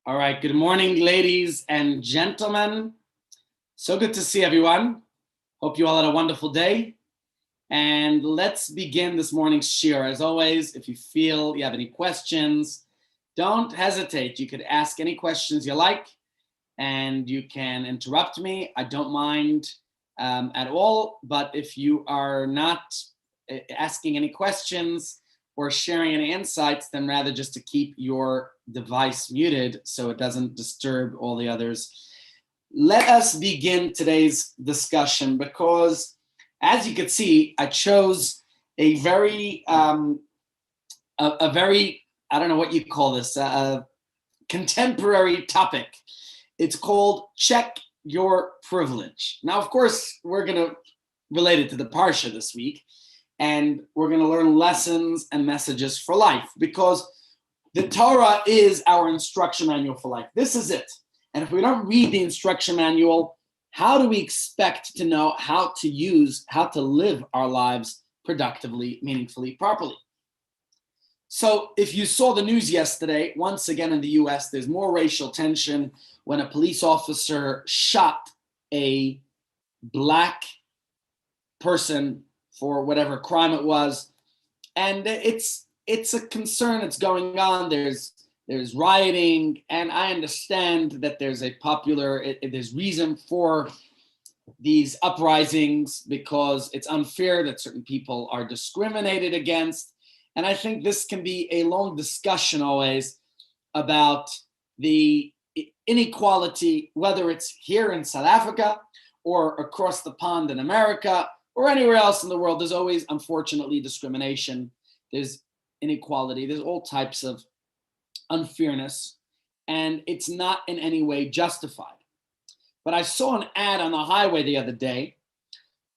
All right, good morning, ladies and gentlemen. So good to see everyone. Hope you all had a wonderful day. And let's begin this morning's shir. As always, if you feel you have any questions, don't hesitate. You could ask any questions you like, and you can interrupt me. I don't mind at all. But if you are not asking any questions or sharing any insights, then rather just to keep your device muted so it doesn't disturb all the others. Let us begin today's discussion because, as you can see, I chose a very, I don't know what you call this, contemporary topic. It's called Check Your Privilege. Now, of course, we're going to relate it to the Parsha this week, and we're going to learn lessons and messages for life because the Torah is our instruction manual for life. This is it. And if we don't read the instruction manual, how do we expect to know how to live our lives productively, meaningfully, properly? So if you saw the news yesterday, once again in the US, there's more racial tension when a police officer shot a black person for whatever crime it was. And it's a concern that's going on. There's rioting, and I understand that there's there's reason for these uprisings because it's unfair that certain people are discriminated against. And I think this can be a long discussion always about the inequality, whether it's here in South Africa or across the pond in America or anywhere else in the world. There's always, unfortunately, discrimination. There's inequality. There's all types of unfairness, and it's not in any way justified. But I saw an ad on the highway the other day,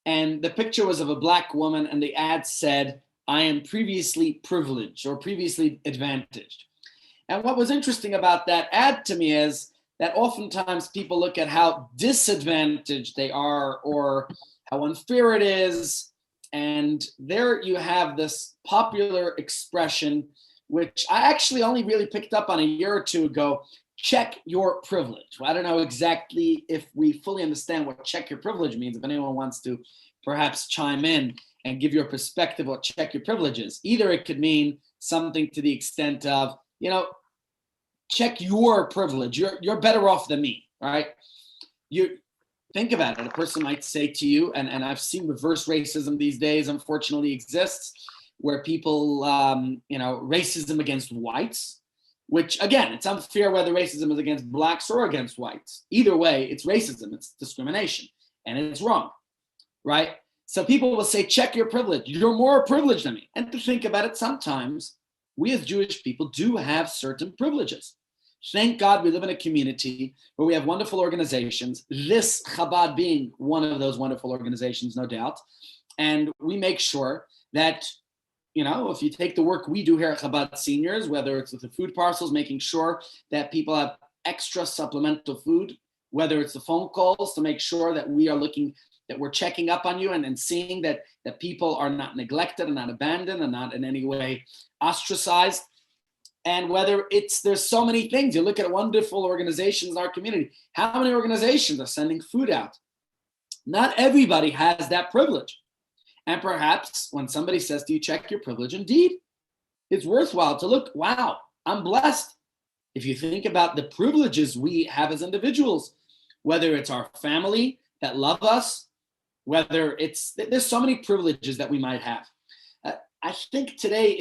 and the picture was of a black woman, and the ad said, "I am previously privileged or previously advantaged." And what was interesting about that ad to me is that oftentimes people look at how disadvantaged they are or how unfair it is. And there you have this popular expression, which I actually only really picked up on a year or two ago, check your privilege. Well, I don't know exactly if we fully understand what check your privilege means. If anyone wants to perhaps chime in and give your perspective what check your privilege is. Either it could mean something to the extent of, check your privilege. You're better off than me, right? You think about it. A person might say to you, and I've seen reverse racism these days, unfortunately exists, where people, racism against whites, which again, it's unfair whether racism is against blacks or against whites. Either way, it's racism, it's discrimination, and it's wrong, right? So people will say, check your privilege. You're more privileged than me. And to think about it, sometimes we as Jewish people do have certain privileges. Thank God we live in a community where we have wonderful organizations, this Chabad being one of those wonderful organizations, no doubt. And we make sure that, if you take the work we do here at Chabad Seniors, whether it's with the food parcels, making sure that people have extra supplemental food, whether it's the phone calls to make sure that we are that we're checking up on you and seeing that people are not neglected and not abandoned and not in any way ostracized. And whether there's so many things. You look at wonderful organizations in our community. How many organizations are sending food out? Not everybody has that privilege. And perhaps when somebody says to you, check your privilege, indeed, it's worthwhile to look, wow, I'm blessed. If you think about the privileges we have as individuals, whether it's our family that love us, whether there's so many privileges that we might have. I think today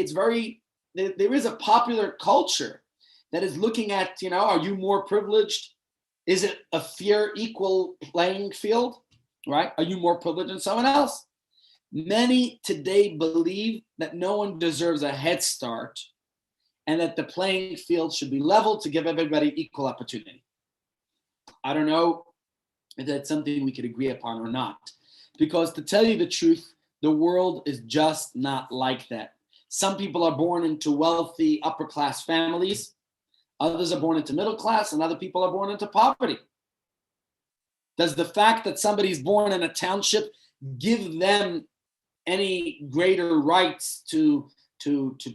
there is a popular culture that is looking at, are you more privileged? Is it a fair, equal playing field, right? Are you more privileged than someone else? Many today believe that no one deserves a head start and that the playing field should be level to give everybody equal opportunity. I don't know if that's something we could agree upon or not, because to tell you the truth, the world is just not like that. Some people are born into wealthy upper class families. Others are born into middle class, and other people are born into poverty. Does the fact that somebody's born in a township give them any greater rights to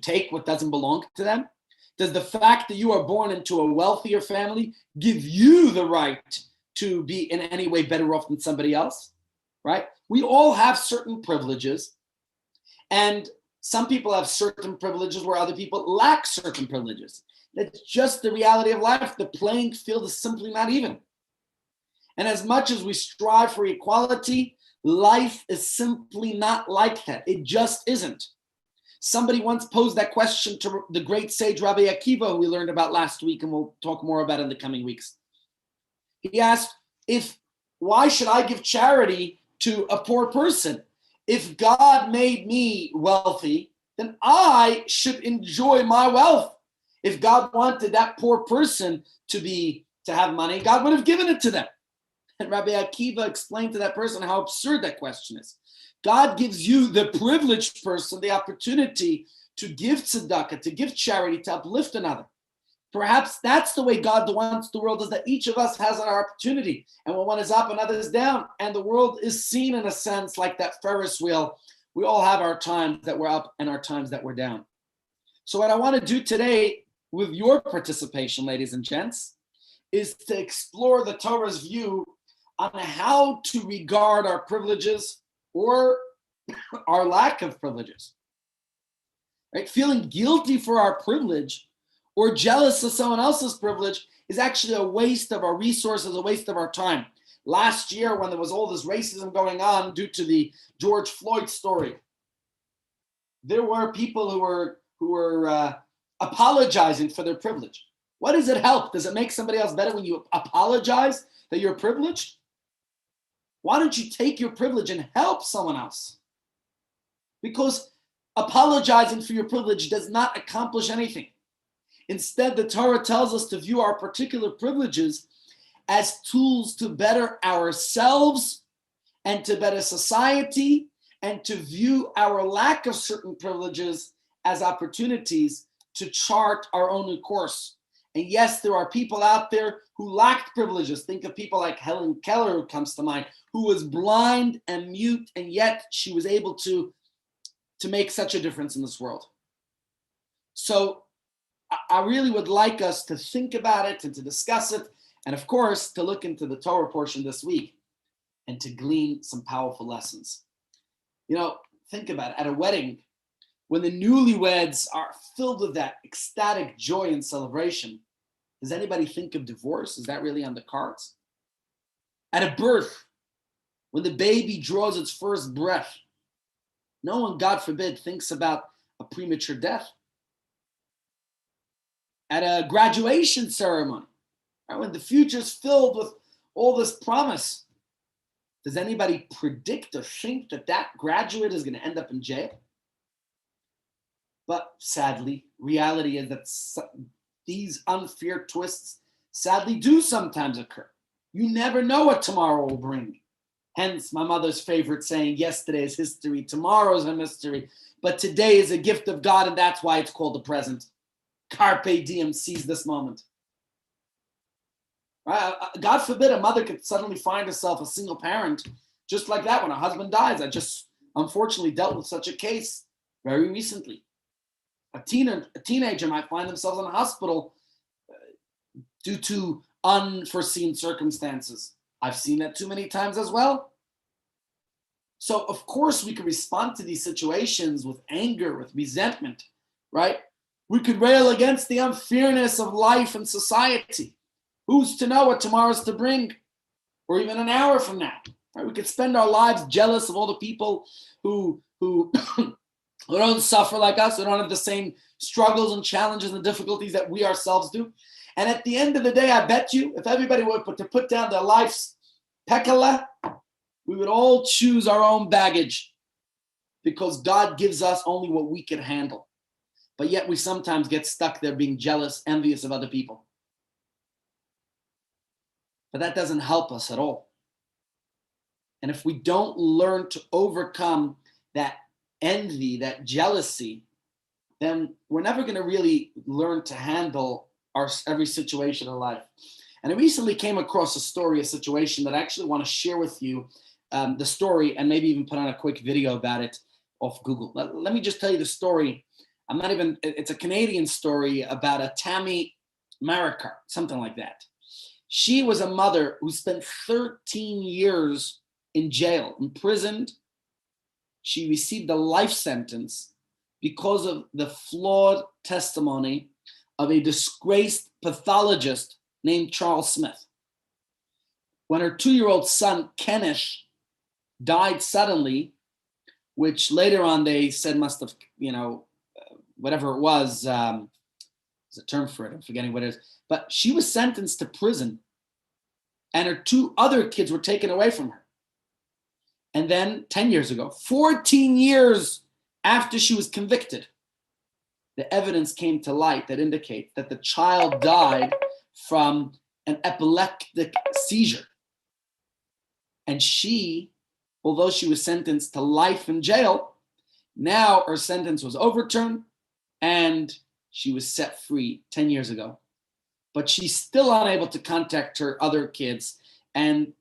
take what doesn't belong to them? Does the fact that you are born into a wealthier family give you the right to be in any way better off than somebody else? Right? We all have certain privileges, and some people have certain privileges where other people lack certain privileges. That's just the reality of life. The playing field is simply not even. And as much as we strive for equality, life is simply not like that. It just isn't. Somebody once posed that question to the great sage Rabbi Akiva, who we learned about last week, and we'll talk more about in the coming weeks. He asked, why should I give charity to a poor person? If God made me wealthy, then I should enjoy my wealth. If God wanted that poor person to have money, God would have given it to them. And Rabbi Akiva explained to that person how absurd that question is. God gives you, the privileged person, the opportunity to give tzedakah, to give charity, to uplift another. Perhaps that's the way God wants the world, is that each of us has an opportunity. And when one is up, another is down. And the world is seen in a sense like that Ferris wheel. We all have our times that we're up and our times that we're down. So what I want to do today with your participation, ladies and gents, is to explore the Torah's view on how to regard our privileges or our lack of privileges. Right? Feeling guilty for our privilege or jealous of someone else's privilege is actually a waste of our resources, a waste of our time. Last year, when there was all this racism going on due to the George Floyd story, there were people who were apologizing for their privilege. What does it help? Does it make somebody else better when you apologize that you're privileged? Why don't you take your privilege and help someone else? Because apologizing for your privilege does not accomplish anything. Instead, the Torah tells us to view our particular privileges as tools to better ourselves and to better society, and to view our lack of certain privileges as opportunities to chart our own course. And yes, there are people out there who lacked privileges. Think of people like Helen Keller, who comes to mind, who was blind and mute, and yet she was able to make such a difference in this world. So I really would like us to think about it and to discuss it, and of course, to look into the Torah portion this week and to glean some powerful lessons. You know, think about it. At a wedding, when the newlyweds are filled with that ecstatic joy and celebration, does anybody think of divorce? Is that really on the cards? At a birth, when the baby draws its first breath, no one, God forbid, thinks about a premature death. At a graduation ceremony, right, when the future is filled with all this promise, does anybody predict or think that that graduate is going to end up in jail? But sadly, reality is that these unfair twists sadly do sometimes occur. You never know what tomorrow will bring. Hence my mother's favorite saying, yesterday is history, tomorrow is a mystery, but today is a gift of God, and that's why it's called the present. Carpe diem, seize this moment. Right? God forbid a mother could suddenly find herself a single parent just like that when her husband dies. I just unfortunately dealt with such a case very recently. A teenager might find themselves in a hospital due to unforeseen circumstances. I've seen that too many times as well. So of course we can respond to these situations with anger, with resentment, right? We could rail against the unfairness of life and society. Who's to know what tomorrow's to bring, or even an hour from now? Right? We could spend our lives jealous of all the people who who don't suffer like us, who don't have the same struggles and challenges and difficulties that we ourselves do. And at the end of the day, I bet you, if everybody were to put down their life's pekala, we would all choose our own baggage, because God gives us only what we can handle. But yet we sometimes get stuck there being jealous, envious of other people. But that doesn't help us at all. And if we don't learn to overcome that envy, that jealousy, then we're never going to really learn to handle every situation in life. And I recently came across a situation that I actually want to share with you, the story, and maybe even put on a quick video about it off Google. Let me just tell you the story I'm not even, it's a Canadian story about a Tammy Marikar, something like that. She was a mother who spent 13 years in jail, imprisoned. She received a life sentence because of the flawed testimony of a disgraced pathologist named Charles Smith. When her 2-year-old son, Kenneth, died suddenly, which later on they said must have, whatever it was, there's a term for it, I'm forgetting what it is, but she was sentenced to prison and her 2 other kids were taken away from her. And then 10 years ago, 14 years after she was convicted, the evidence came to light that indicates that the child died from an epileptic seizure. And she, although she was sentenced to life in jail, now her sentence was overturned and she was set free 10 years ago. But she's still unable to contact her other kids. And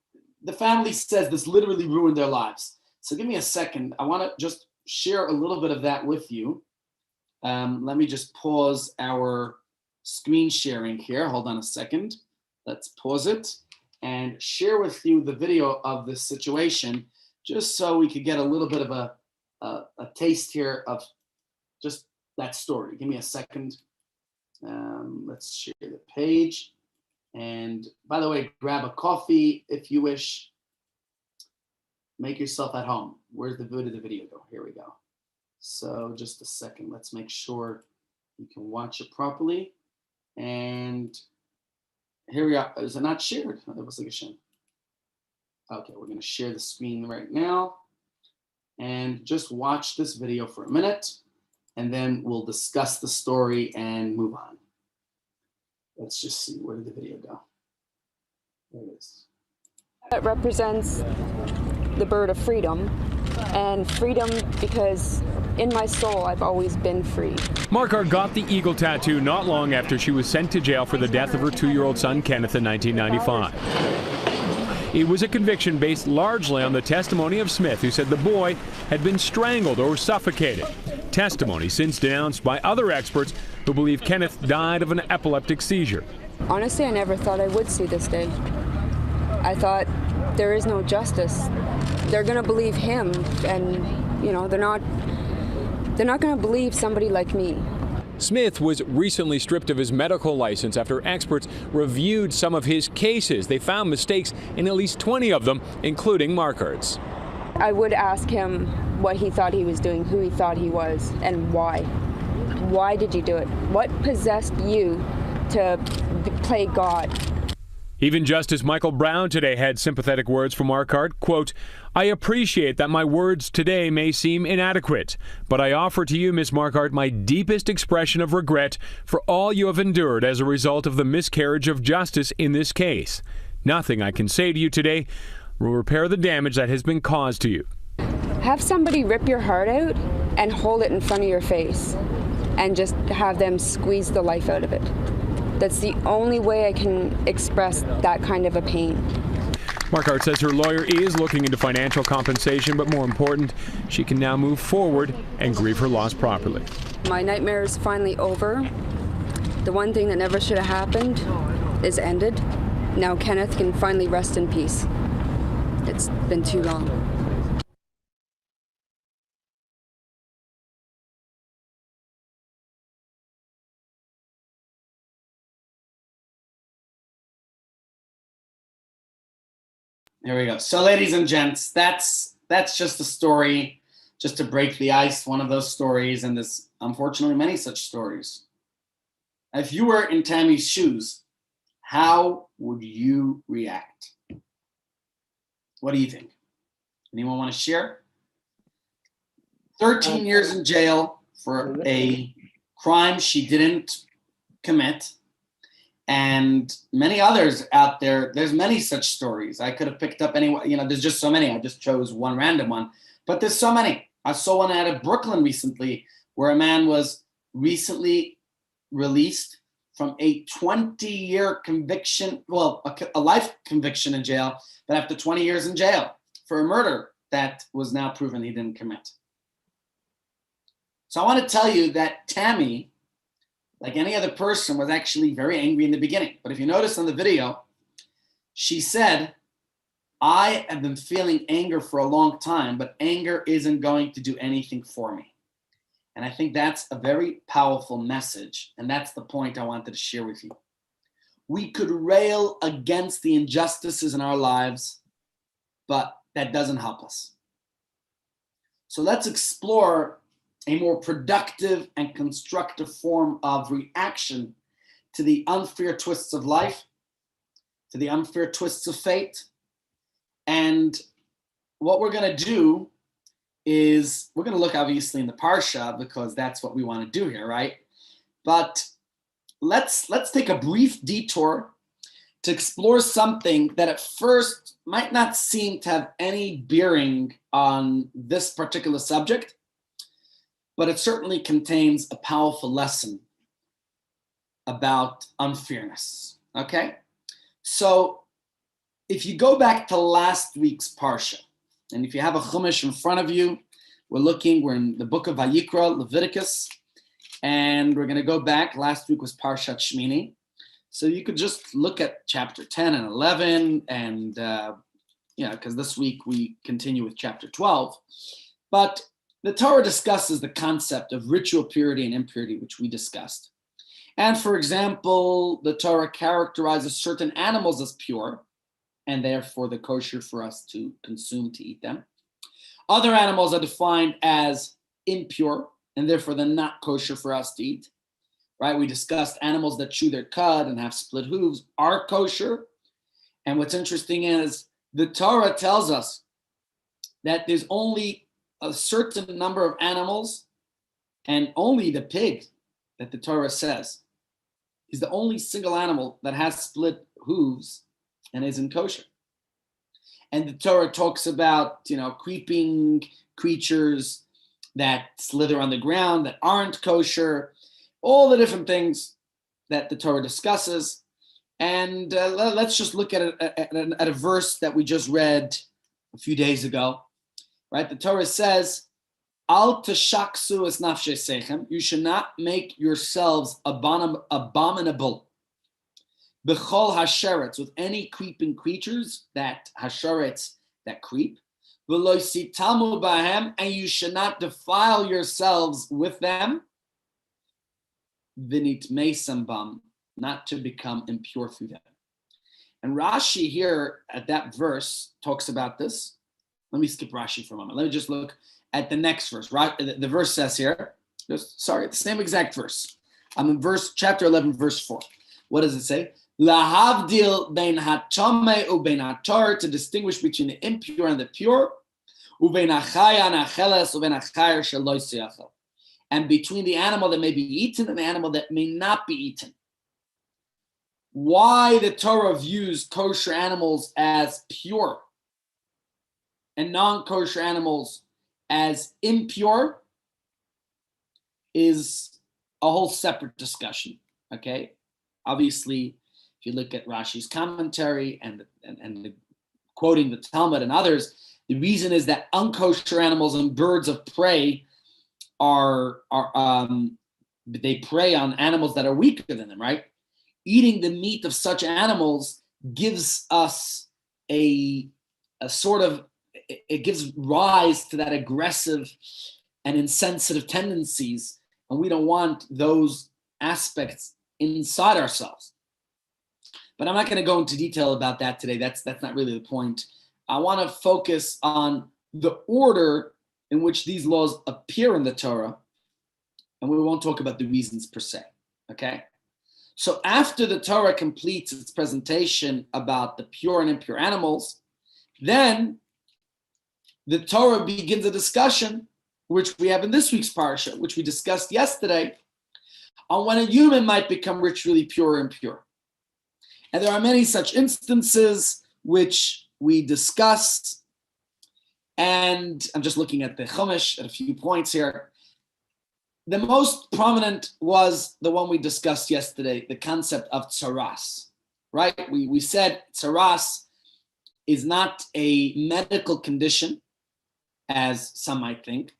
the family says this literally ruined their lives. So give me a second. I want to just share a little bit of that with you. Let me just pause our screen sharing here. Hold on a second. Let's pause it and share with you the video of this situation, just so we could get a little bit of a taste here of just that story. Give me a second. Let's share the page. And by the way, grab a coffee if you wish. Make yourself at home. Where's the video go? Here we go. So just a second. Let's make sure you can watch it properly. And here we are. Is it not shared? Oh, that was like a shame. Okay, we're going to share the screen right now. And just watch this video for a minute. And then we'll discuss the story and move on. Let's just see, where did the video go? There it is. It represents the bird of freedom, and freedom because in my soul I've always been free. Marikar got the eagle tattoo not long after she was sent to jail for the death of her 2-year-old son Kenneth in 1995. It was a conviction based largely on the testimony of Smith, who said the boy had been strangled or suffocated. Testimony since denounced by other experts who believe Kenneth died of an epileptic seizure. Honestly, I never thought I would see this day. I thought there is no justice. They're going to believe him, and they're not going to believe somebody like me. Smith was recently stripped of his medical license after experts reviewed some of his cases. They found mistakes in at least 20 of them, including Marikar's. I would ask him what he thought he was doing, who he thought he was, and why. Why did you do it? What possessed you to play God? Even Justice Michael Brown today had sympathetic words for Marikar. Quote, "I appreciate that my words today may seem inadequate, but I offer to you, Ms. Marikar, my deepest expression of regret for all you have endured as a result of the miscarriage of justice in this case. Nothing I can say to you today will repair the damage that has been caused to you." Have somebody rip your heart out and hold it in front of your face and just have them squeeze the life out of it. That's the only way I can express that kind of a pain. Marikar says her lawyer is looking into financial compensation, but more important, she can now move forward and grieve her loss properly. My nightmare is finally over. The one thing that never should have happened is ended. Now Kenneth can finally rest in peace. It's been too long. There we go. So ladies and gents, that's just a story, just to break the ice, one of those stories, and there's unfortunately many such stories. If you were in Tammy's shoes, how would you react? What do you think? Anyone want to share? 13 years in jail for a crime she didn't commit. And many others out there. There's many such stories. I could have picked up any, there's just so many. I just chose one random one, but there's so many. I saw one out of Brooklyn recently where a man was recently released from a 20-year conviction, a life conviction in jail, but after 20 years in jail for a murder that was now proven he didn't commit. So I want to tell you that Tammy, like any other person, was actually very angry in the beginning. But if you notice on the video, she said, I have been feeling anger for a long time, but anger isn't going to do anything for me. And I think that's a very powerful message. And that's the point I wanted to share with you. We could rail against the injustices in our lives, but that doesn't help us. So let's explore a more productive and constructive form of reaction to the unfair twists of life, to the unfair twists of fate. And what we're going to do is we're going to look obviously in the Parsha because that's what we want to do here, right? But let's take a brief detour to explore something that at first might not seem to have any bearing on this particular subject, but it certainly contains a powerful lesson about unfairness, okay? So if you go back to last week's Parsha, and if you have a Chumash in front of you, we're in the book of Vayikra, Leviticus, and we're going to go back. Last week was Parshat Shmini. So you could just look at chapter 10 and 11, and, because this week we continue with chapter 12. But the Torah discusses the concept of ritual purity and impurity, which we discussed. And for example, the Torah characterizes certain animals as pure, and therefore they're kosher for us to consume, to eat them. Other animals are defined as impure, and therefore they're not kosher for us to eat. Right? We discussed animals that chew their cud and have split hooves are kosher. And what's interesting is the Torah tells us that there's only a certain number of animals, and only the pig that the Torah says is the only single animal that has split hooves and isn't kosher. And the Torah talks about, creeping creatures that slither on the ground that aren't kosher, all the different things that the Torah discusses. And let's just look at a verse that we just read a few days ago. Right? The Torah says, Al tashaksu es nafshe sechem, you should not make yourselves abominable. B'chol hasheretz, with any creeping creatures, that hasheretz, that creep. V'lo sitamu bahem, and you should not defile yourselves with them. V'nit meisam bam, not to become impure through them. And Rashi here at that verse talks about this. Let me skip Rashi for a moment. Let me just look at the next verse. The verse says here, the same exact verse. I'm in chapter 11, verse 4. What does it say? Lahavdil bein hatame ubein hatar, to distinguish between the impure and the pure. Ubein hachaya nacheles ubein hachayer shelo yachel, and between the animal that may be eaten and the animal that may not be eaten. Why the Torah views kosher animals as pure and non-kosher animals as impure is a whole separate discussion, okay? Obviously, if you look at Rashi's commentary and quoting the Talmud and others, the reason is that unkosher animals and birds of prey they prey on animals that are weaker than them, right? Eating the meat of such animals gives us a sort of, it gives rise to that aggressive and insensitive tendencies, and we don't want those aspects inside ourselves. But I'm not going to go into detail about that today. That's not really the point. I want to focus on the order in which these laws appear in the Torah, and we won't talk about the reasons per se, okay? So after the Torah completes its presentation about the pure and impure animals, then the Torah begins a discussion, which we have in this week's parsha, which we discussed yesterday, on when a human might become ritually pure or impure. And there are many such instances which we discuss. And I'm just looking at the Chumash at a few points here. The most prominent was the one we discussed yesterday, the concept of tsaras, right? We said tsaras is not a medical condition, as some might think,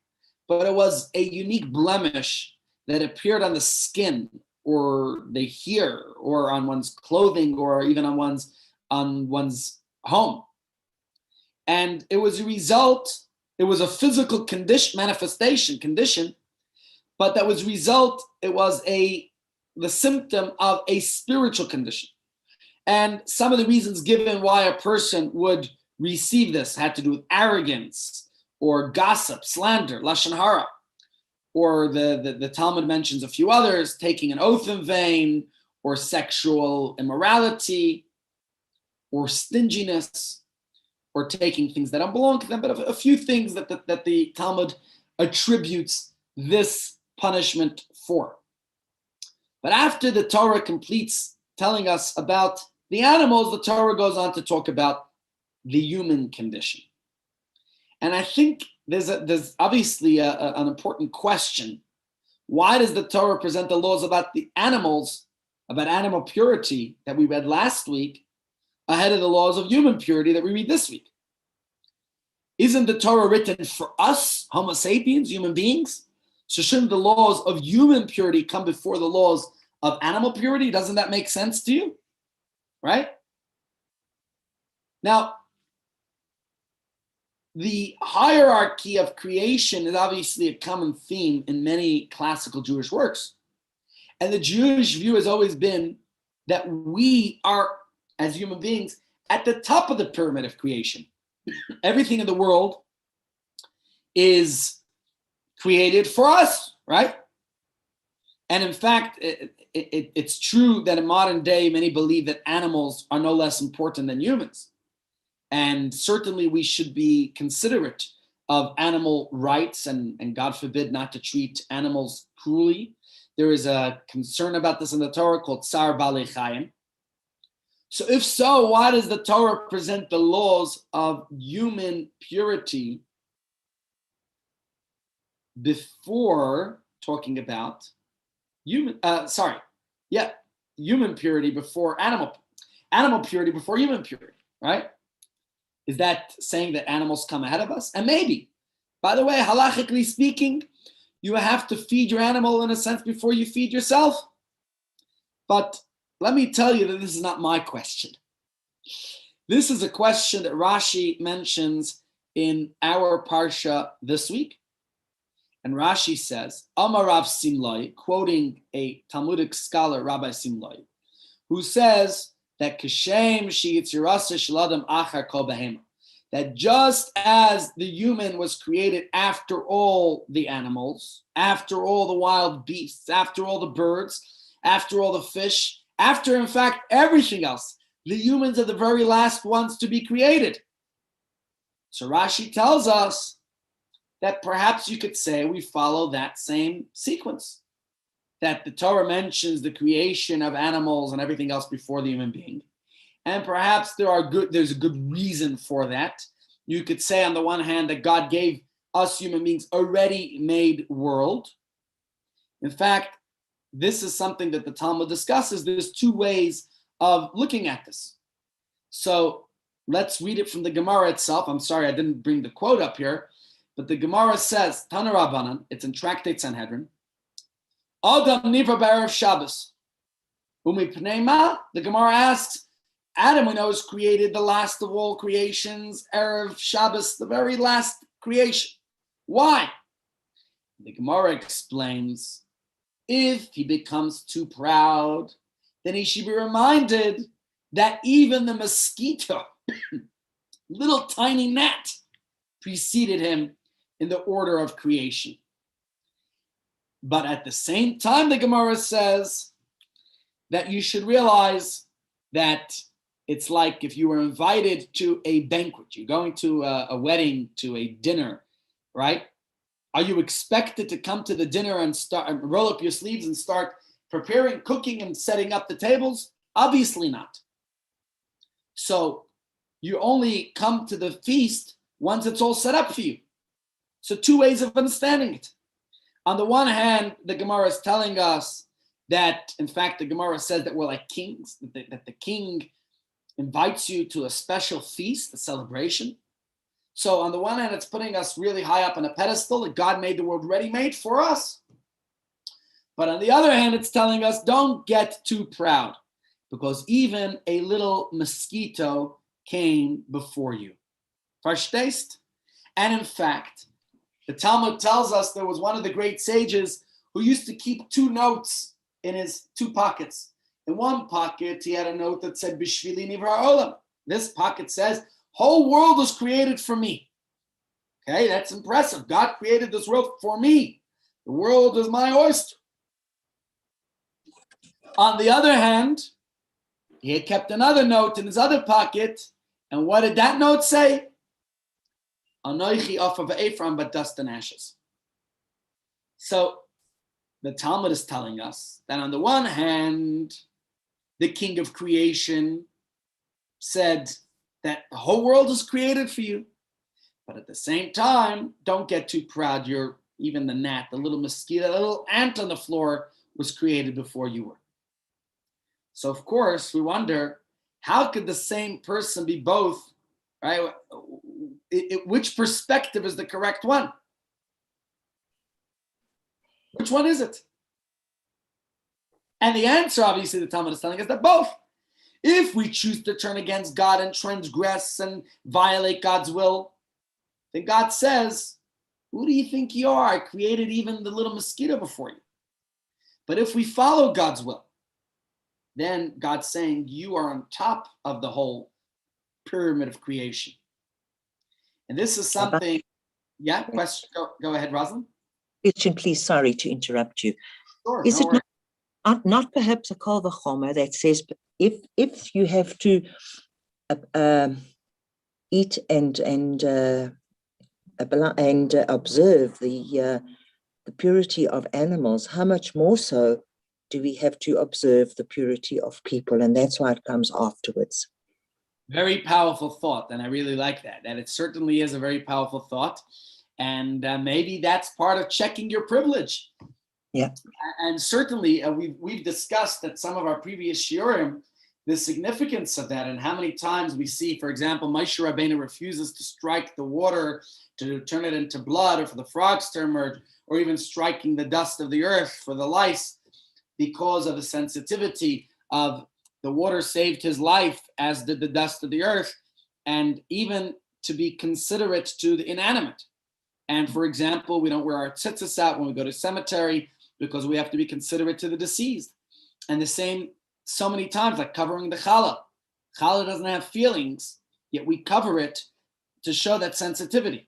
but it was a unique blemish that appeared on the skin or the hair or on one's clothing or even on one's home. And it was a result, it was a physical condition, but that was result, it was the symptom of a spiritual condition. And some of the reasons given why a person would receive this had to do with arrogance or gossip, slander, lashon hara, or the Talmud mentions a few others, taking an oath in vain, or sexual immorality, or stinginess, or taking things that don't belong to them, but a few things that the Talmud attributes this punishment for. But after the Torah completes telling us about the animals, the Torah goes on to talk about the human condition. And I think there's obviously an important question. Why does the Torah present the laws about the animals, about animal purity that we read last week, ahead of the laws of human purity that we read this week? Isn't the Torah written for us, Homo sapiens, human beings? So shouldn't the laws of human purity come before the laws of animal purity? Doesn't that make sense to you? Right? Now, the hierarchy of creation is obviously a common theme in many classical Jewish works. And the Jewish view has always been that we are, as human beings, at the top of the pyramid of creation. Everything in the world is created for us, right? And in fact, it's true that in modern day, many believe that animals are no less important than humans. And certainly we should be considerate of animal rights and God forbid not to treat animals cruelly. There is a concern about this in the Torah called Tsar Balei Chayim. So if so, why does the Torah present the laws of human purity before talking about human purity before animal purity before human purity, right? Is that saying that animals come ahead of us? And maybe. By the way, halachically speaking, you have to feed your animal in a sense before you feed yourself. But let me tell you that this is not my question. This is a question that Rashi mentions in our parsha this week. And Rashi says, Amar Rav Simlai, quoting a Talmudic scholar, Rabbi Simlai, who says that Kashem sheyitzirasa shladam achar kol behema, that just as the human was created after all the animals, after all the wild beasts, after all the birds, after all the fish, after in fact everything else, the humans are the very last ones to be created. So Rashi tells us that perhaps you could say we follow that same sequence. That the Torah mentions the creation of animals and everything else before the human being. And perhaps there's a good reason for that. You could say on the one hand that God gave us human beings a ready-made world. In fact, this is something that the Talmud discusses. There's two ways of looking at this. So let's read it from the Gemara itself. I'm sorry, I didn't bring the quote up here, but the Gemara says, Tana Rabbanan, it's in Tractate Sanhedrin, Adam Nivra B'Erev Shabbos. The Gemara asks, Adam, we know, is created the last of all creations, Erev Shabbos, the very last creation. Why? The Gemara explains, if he becomes too proud, then he should be reminded that even the mosquito, little tiny gnat, preceded him in the order of creation. But at the same time, the Gemara says that you should realize that it's like if you were invited to a banquet, you're going to a wedding, to a dinner, right? Are you expected to come to the dinner and start and roll up your sleeves and start preparing, cooking, and setting up the tables? Obviously not. So you only come to the feast once it's all set up for you. So two ways of understanding it. On the one hand, the Gemara is telling us that, in fact, the Gemara says that we're like kings, that the king invites you to a special feast, a celebration. So on the one hand, it's putting us really high up on a pedestal, that God made the world ready-made for us. But on the other hand, it's telling us, don't get too proud, because even a little mosquito came before you. Verstehst? And in fact, the Talmud tells us there was one of the great sages who used to keep 2 notes in his 2 pockets. In one pocket, he had a note that said, Bishvili nivra olam. This pocket says, whole world was created for me. Okay, that's impressive. God created this world for me. The world is my oyster. On the other hand, he had kept another note in his other pocket. And what did that note say? Anoichi off of Ephraim, but dust and ashes. So the Talmud is telling us that on the one hand, the king of creation said that the whole world is created for you. But at the same time, don't get too proud. You're even the gnat, the little mosquito, the little ant on the floor was created before you were. So of course, we wonder, how could the same person be both, right? Which perspective is the correct one? Which one is it? And the answer, obviously, the Talmud is telling us that both. If we choose to turn against God and transgress and violate God's will, then God says, who do you think you are? I created even the little mosquito before you. But if we follow God's will, then God's saying you are on top of the whole pyramid of creation. And this is something, yeah, question, go ahead, Rosalind. Question, please, sorry to interrupt you. Sure, Is no it not perhaps a kol v'chomer that says if you have to eat and observe the purity of animals, how much more so do we have to observe the purity of people? And that's why it comes afterwards. Very powerful thought, and I really like that. And it certainly is a very powerful thought. And maybe that's part of checking your privilege. Yeah. And certainly we've discussed at some of our previous shiurim the significance of that and how many times we see, for example, Moshe Rabbeinu refuses to strike the water to turn it into blood, or for the frogs to emerge, or even striking the dust of the earth for the lice, because of the sensitivity of the water saved his life, as did the dust of the earth, and even to be considerate to the inanimate. And for example, we don't wear our tzitzis out when we go to cemetery because we have to be considerate to the deceased. And the same so many times, like covering the challah. Challah doesn't have feelings, yet we cover it to show that sensitivity.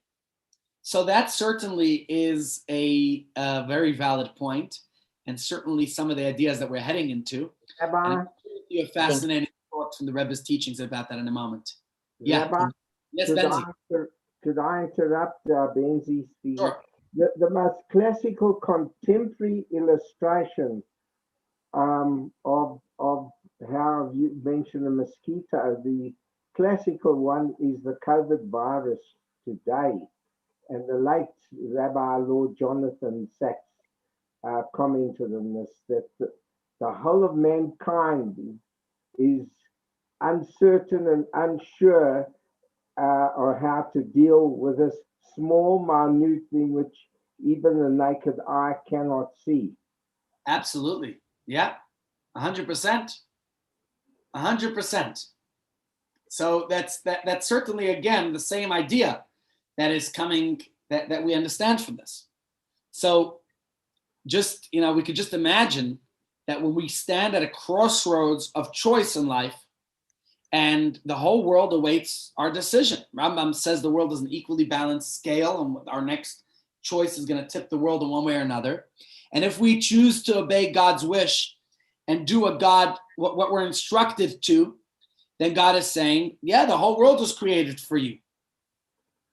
So that certainly is a very valid point, and certainly some of the ideas that we're heading into. Rabbi, you have fascinating thoughts from the Rebbe's teachings about that in a moment. Yeah. Rabbi, Yes, Benzi. could I interrupt Benzi's speech? Sure. The most classical contemporary illustration of how you mentioned the mosquito, the classical one is the COVID virus today. And the late Rabbi Lord Jonathan Sachs commented on this, that the whole of mankind is uncertain and unsure or how to deal with this small, minute thing which even the naked eye cannot see. Absolutely. Yeah. 100%. 100%. So that's certainly, again, the same idea that is coming, that we understand from this. So just, we could just imagine that when we stand at a crossroads of choice in life, and the whole world awaits our decision. Rambam says the world is an equally balanced scale, and our next choice is going to tip the world in one way or another. And if we choose to obey God's wish and do what we're instructed to, then God is saying, yeah, the whole world was created for you,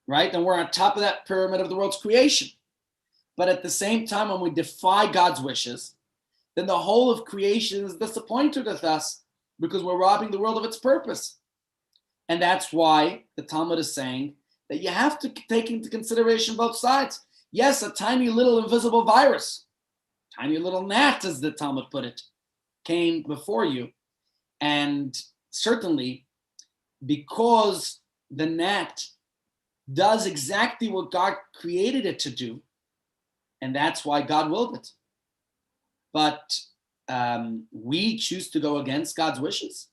right? And we're on top of that pyramid of the world's creation. But at the same time, when we defy God's wishes, then the whole of creation is disappointed with us, because we're robbing the world of its purpose. And that's why the Talmud is saying that you have to take into consideration both sides. Yes, a tiny little invisible virus, tiny little gnat, as the Talmud put it, came before you. And certainly, because the gnat does exactly what God created it to do, and that's why God willed it. But we choose to go against God's wishes.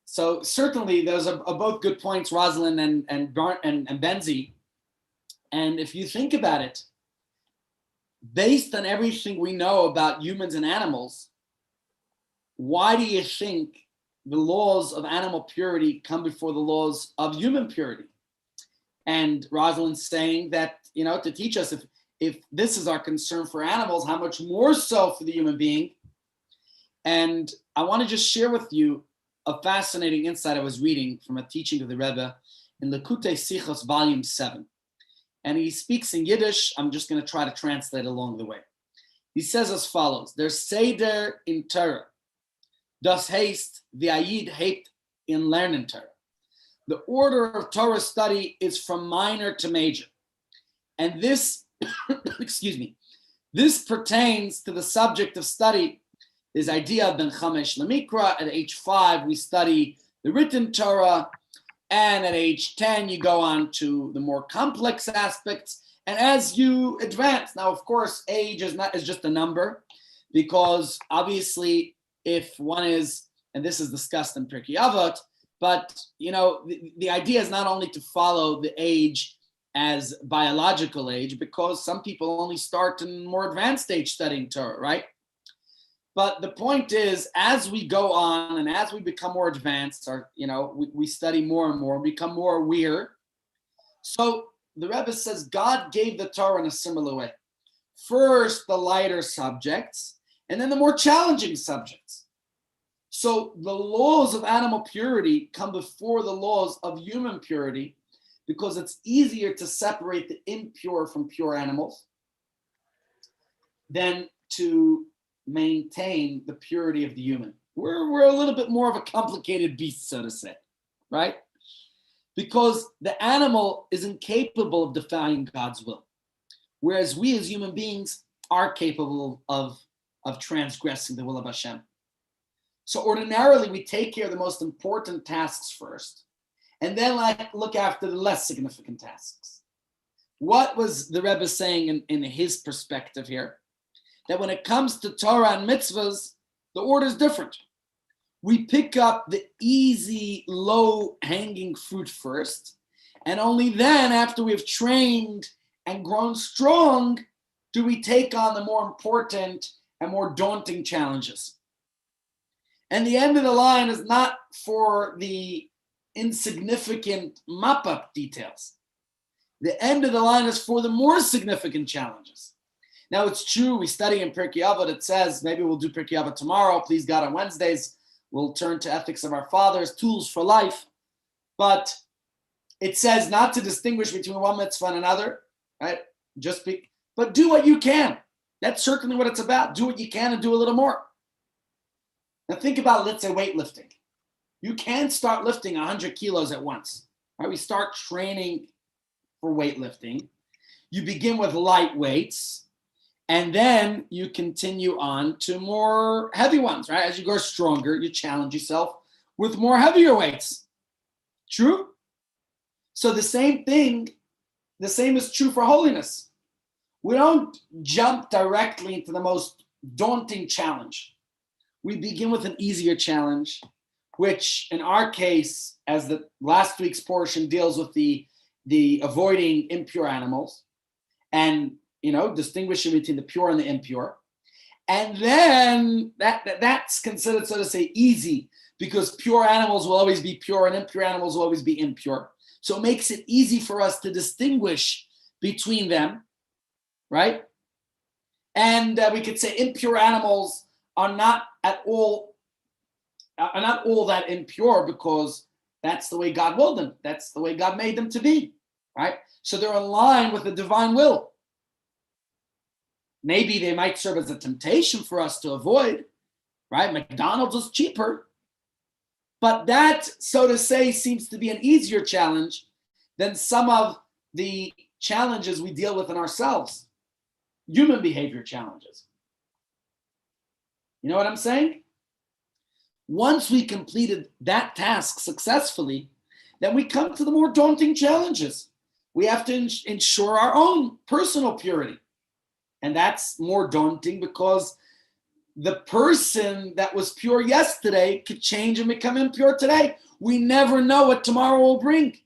So certainly those are both good points, Rosalind and Benzi. And if you think about it, based on everything we know about humans and animals, why do you think the laws of animal purity come before the laws of human purity? And Rosalind's saying that, to teach us if this is our concern for animals, how much more so for the human being. And I want to just share with you a fascinating insight I was reading from a teaching of the Rebbe in Likutei Sichos, volume 7. And he speaks in Yiddish. I'm just going to try to translate along the way. He says as follows: There's Seder in Torah. Das heißt, the Ayid hebt in lernen Torah. The order of Torah study is from minor to major. And this, excuse me, this pertains to the subject of study, this idea of Ben Chamesh Lemikra. At age 5, we study the written Torah. And at age 10, you go on to the more complex aspects. And as you advance, now, of course, age is just a number, because obviously if one is, and this is discussed in Pirkei Avot, but, the idea is not only to follow the age as biological age, because some people only start in more advanced age studying Torah, right? But the point is, as we go on and as we become more advanced, we study more and more, become more aware. So the Rebbe says God gave the Torah in a similar way. First, the lighter subjects, and then the more challenging subjects. So the laws of animal purity come before the laws of human purity, because it's easier to separate the impure from pure animals than to maintain the purity of the human. We're a little bit more of a complicated beast, so to say, right? Because the animal is incapable of defying God's will, whereas we as human beings are capable of transgressing the will of Hashem. So ordinarily, we take care of the most important tasks first, and then look after the less significant tasks. What was the Rebbe saying in his perspective here? That when it comes to Torah and mitzvahs, the order is different. We pick up the easy, low-hanging fruit first, and only then, after we've trained and grown strong, do we take on the more important and more daunting challenges. And the end of the line is not for the insignificant mop-up details. The end of the line is for the more significant challenges. Now, it's true, we study in Pirkei Avot, it says, maybe we'll do Pirkei Avot tomorrow, please God, on Wednesdays, we'll turn to ethics of our fathers, tools for life. But it says not to distinguish between one mitzvah and another, right? But do what you can. That's certainly what it's about. Do what you can and do a little more. Now think about, let's say, weightlifting. You can't start lifting 100 kilos at once, right? We start training for weightlifting. You begin with light weights, and then you continue on to more heavy ones, right? As you grow stronger, you challenge yourself with more heavier weights. True? So the same is true for holiness. We don't jump directly into the most daunting challenge. We begin with an easier challenge, which in our case, as the last week's portion deals with the avoiding impure animals and distinguishing between the pure and the impure. And then that's considered, so to say, easy, because pure animals will always be pure and impure animals will always be impure. So it makes it easy for us to distinguish between them, right? And we could say impure animals are not all that impure, because that's the way God willed them. That's the way God made them to be, right? So they're in line with the divine will. Maybe they might serve as a temptation for us to avoid, right? McDonald's is cheaper. But that, so to say, seems to be an easier challenge than some of the challenges we deal with in ourselves. Human behavior challenges. You know what I'm saying? Once we completed that task successfully, then we come to the more daunting challenges. We have to ensure our own personal purity. And that's more daunting because the person that was pure yesterday could change and become impure today. We never know what tomorrow will bring.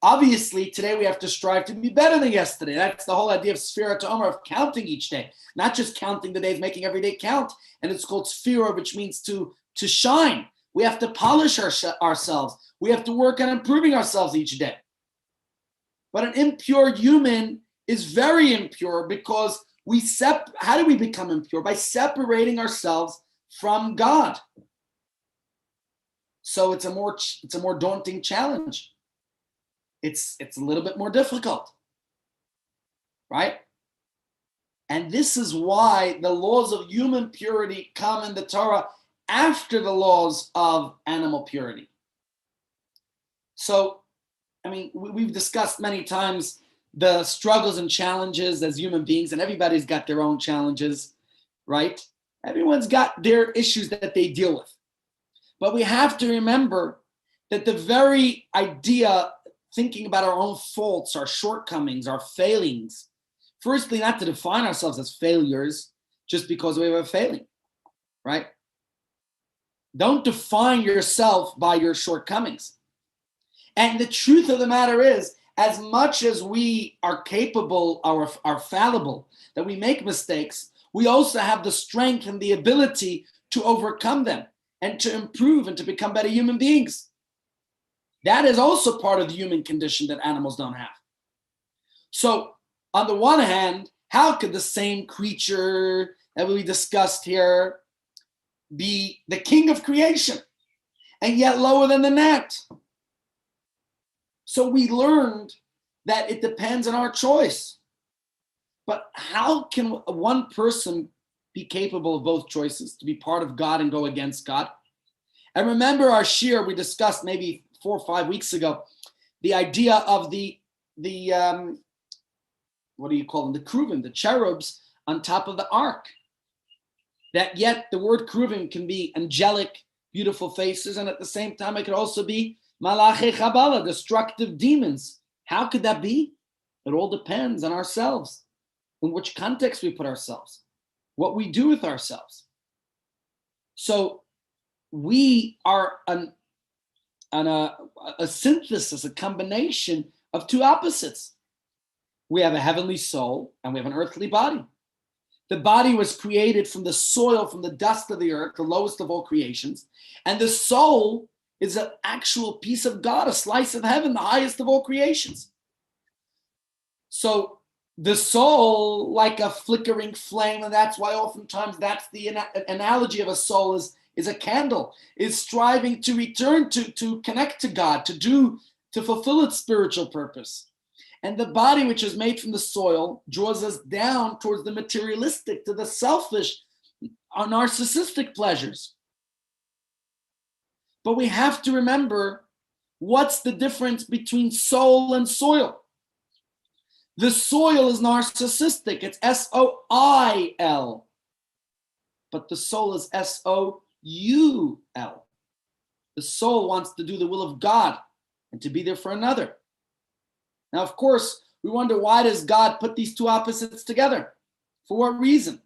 Obviously, today we have to strive to be better than yesterday. That's the whole idea of Sphira to Omer, of counting each day, not just counting the days, making every day count. And it's called Sphira, which means to shine. We have to polish ourselves. We have to work on improving ourselves each day. But an impure human is very impure because how do we become impure? By separating ourselves from God. So it's a more daunting challenge. It's a little bit more difficult, right? And this is why the laws of human purity come in the Torah after the laws of animal purity. So, I mean, we've discussed many times the struggles and challenges as human beings, and everybody's got their own challenges, right? Everyone's got their issues that they deal with. But we have to remember that the very idea, thinking about our own faults, our shortcomings, our failings, firstly, not to define ourselves as failures just because we have a failing, right? Don't define yourself by your shortcomings. And the truth of the matter is, as much as we are capable, are fallible, that we make mistakes, we also have the strength and the ability to overcome them and to improve and to become better human beings. That is also part of the human condition that animals don't have. So, on the one hand, how could the same creature that we discussed here be the king of creation and yet lower than the gnat? So we learned that it depends on our choice. But how can one person be capable of both choices, to be part of God and go against God? And remember our shir we discussed maybe 4 or 5 weeks ago, the idea of the what do you call them? The kruvim, the cherubs on top of the ark. That yet the word kruvim can be angelic, beautiful faces, and at the same time it could also be malachi chabala, destructive demons. How could that be? It all depends on ourselves, in which context we put ourselves, what we do with ourselves. So we are a synthesis, a combination of two opposites. We have a heavenly soul and we have an earthly body. The body was created from the soil, from the dust of the earth, the lowest of all creations. And the soul is an actual piece of God, a slice of heaven, the highest of all creations. So the soul, like a flickering flame, and that's why oftentimes that's the analogy of a soul is a candle, is striving to return to connect to God, to fulfill its spiritual purpose. And the body, which is made from the soil, draws us down towards the materialistic, to the selfish, narcissistic pleasures. But we have to remember, what's the difference between soul and soil? The soil is narcissistic. It's S-O-I-L. But the soul is S-O-U-L. The soul wants to do the will of God and to be there for another. Now, of course, we wonder, why does God put these two opposites together? For what reason?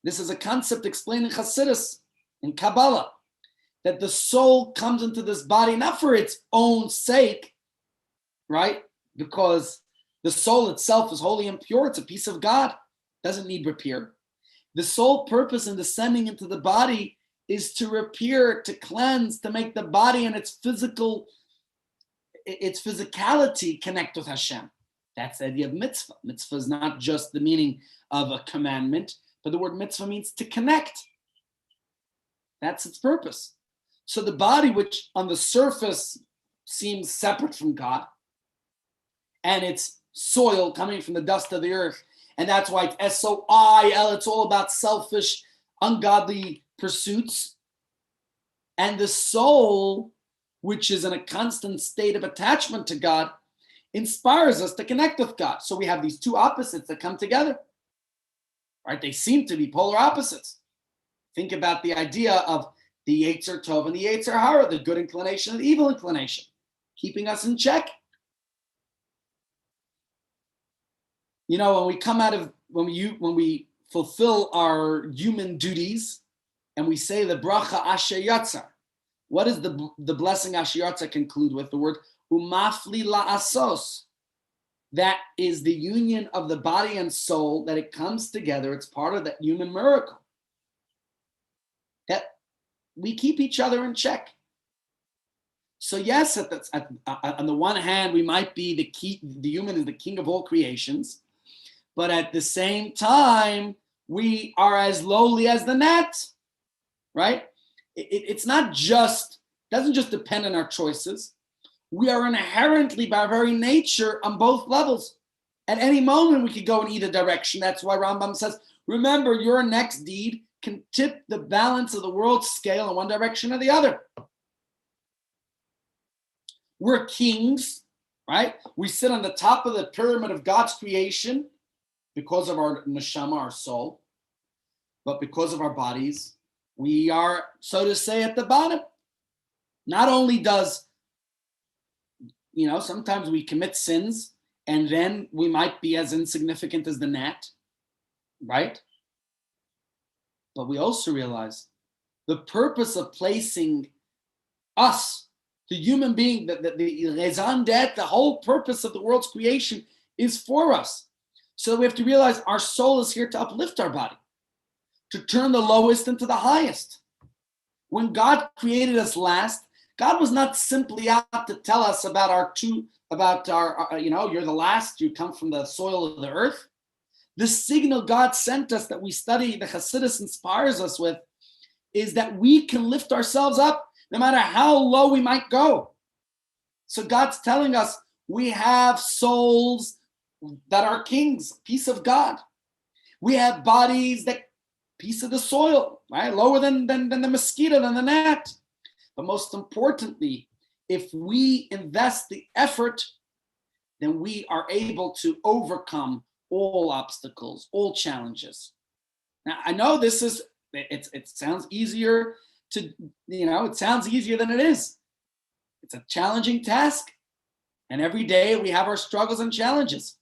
This is a concept explained in Chassidus, in Kabbalah, that the soul comes into this body not for its own sake, right? Because the soul itself is holy and pure. It's a piece of God. Doesn't need repair. The sole purpose in descending into the body is to repair, to cleanse, to make the body and its physicality connect with Hashem. That's the idea of mitzvah. Mitzvah is not just the meaning of a commandment, but the word mitzvah means to connect. That's its purpose. So the body, which on the surface seems separate from God, and it's soil coming from the dust of the earth, and that's why it's S-O-I-L, it's all about selfish, ungodly pursuits. And the soul, which is in a constant state of attachment to God, inspires us to connect with God. So we have these two opposites that come together, right? They seem to be polar opposites. Think about the idea of the Yetzer Tov and the Yetzer Hara, the good inclination and the evil inclination. keeping us in check. You know, when we come out of, when we fulfill our human duties and we say the bracha asher yatsa, what does the blessing asher yatsa conclude with? The word umafli la'asos. That is the union of the body and soul, that it comes together. It's part of that human miracle. That we keep each other in check. So yes, on the one hand, we might be the human is the king of all creations, but at the same time, we are as lowly as the gnat, right? It's not just, doesn't just depend on our choices. We are inherently, by our very nature, on both levels. At any moment, we could go in either direction. That's why Rambam says, remember, your next deed can tip the balance of the world's scale in one direction or the other. We're kings, right? We sit on the top of the pyramid of God's creation because of our neshama, our soul. But because of our bodies, we are, so to say, at the bottom. Not only does, you know, sometimes we commit sins and then we might be as insignificant as the gnat, right? But we also realize the purpose of placing us, the human being, the raison d'etre, the whole purpose of the world's creation is for us. So we have to realize our soul is here to uplift our body, to turn the lowest into the highest. When God created us last, God was not simply out to tell us about our, you know, you're the last, you come from the soil of the earth. The signal God sent us that we study, the Hasidus inspires us with, is that we can lift ourselves up no matter how low we might go. So God's telling us we have souls that are kings, piece of God. We have bodies that piece of the soil, right? Lower than the mosquito, than the gnat. But most importantly, if we invest the effort, then we are able to overcome all obstacles, all challenges. Now, I know this is, it sounds easier to, you know, it sounds easier than it is. It's a challenging task. And every day we have our struggles and challenges.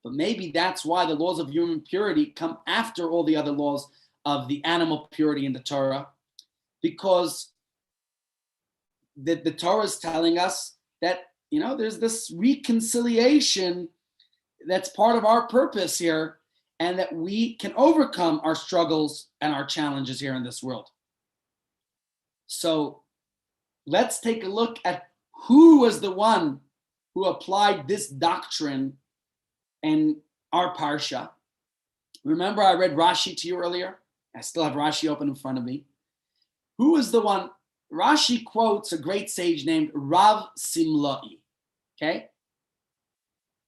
But maybe that's why the laws of human purity come after all the other laws of the animal purity in the Torah, because the Torah is telling us that, you know, there's this reconciliation that's part of our purpose here, and that we can overcome our struggles and our challenges here in this world. So let's take a look at who was the one who applied this doctrine in our parsha. Remember, I read Rashi to you earlier. I still have Rashi open in front of me. Who is the one? Rashi quotes a great sage named Rav Simlai. Okay?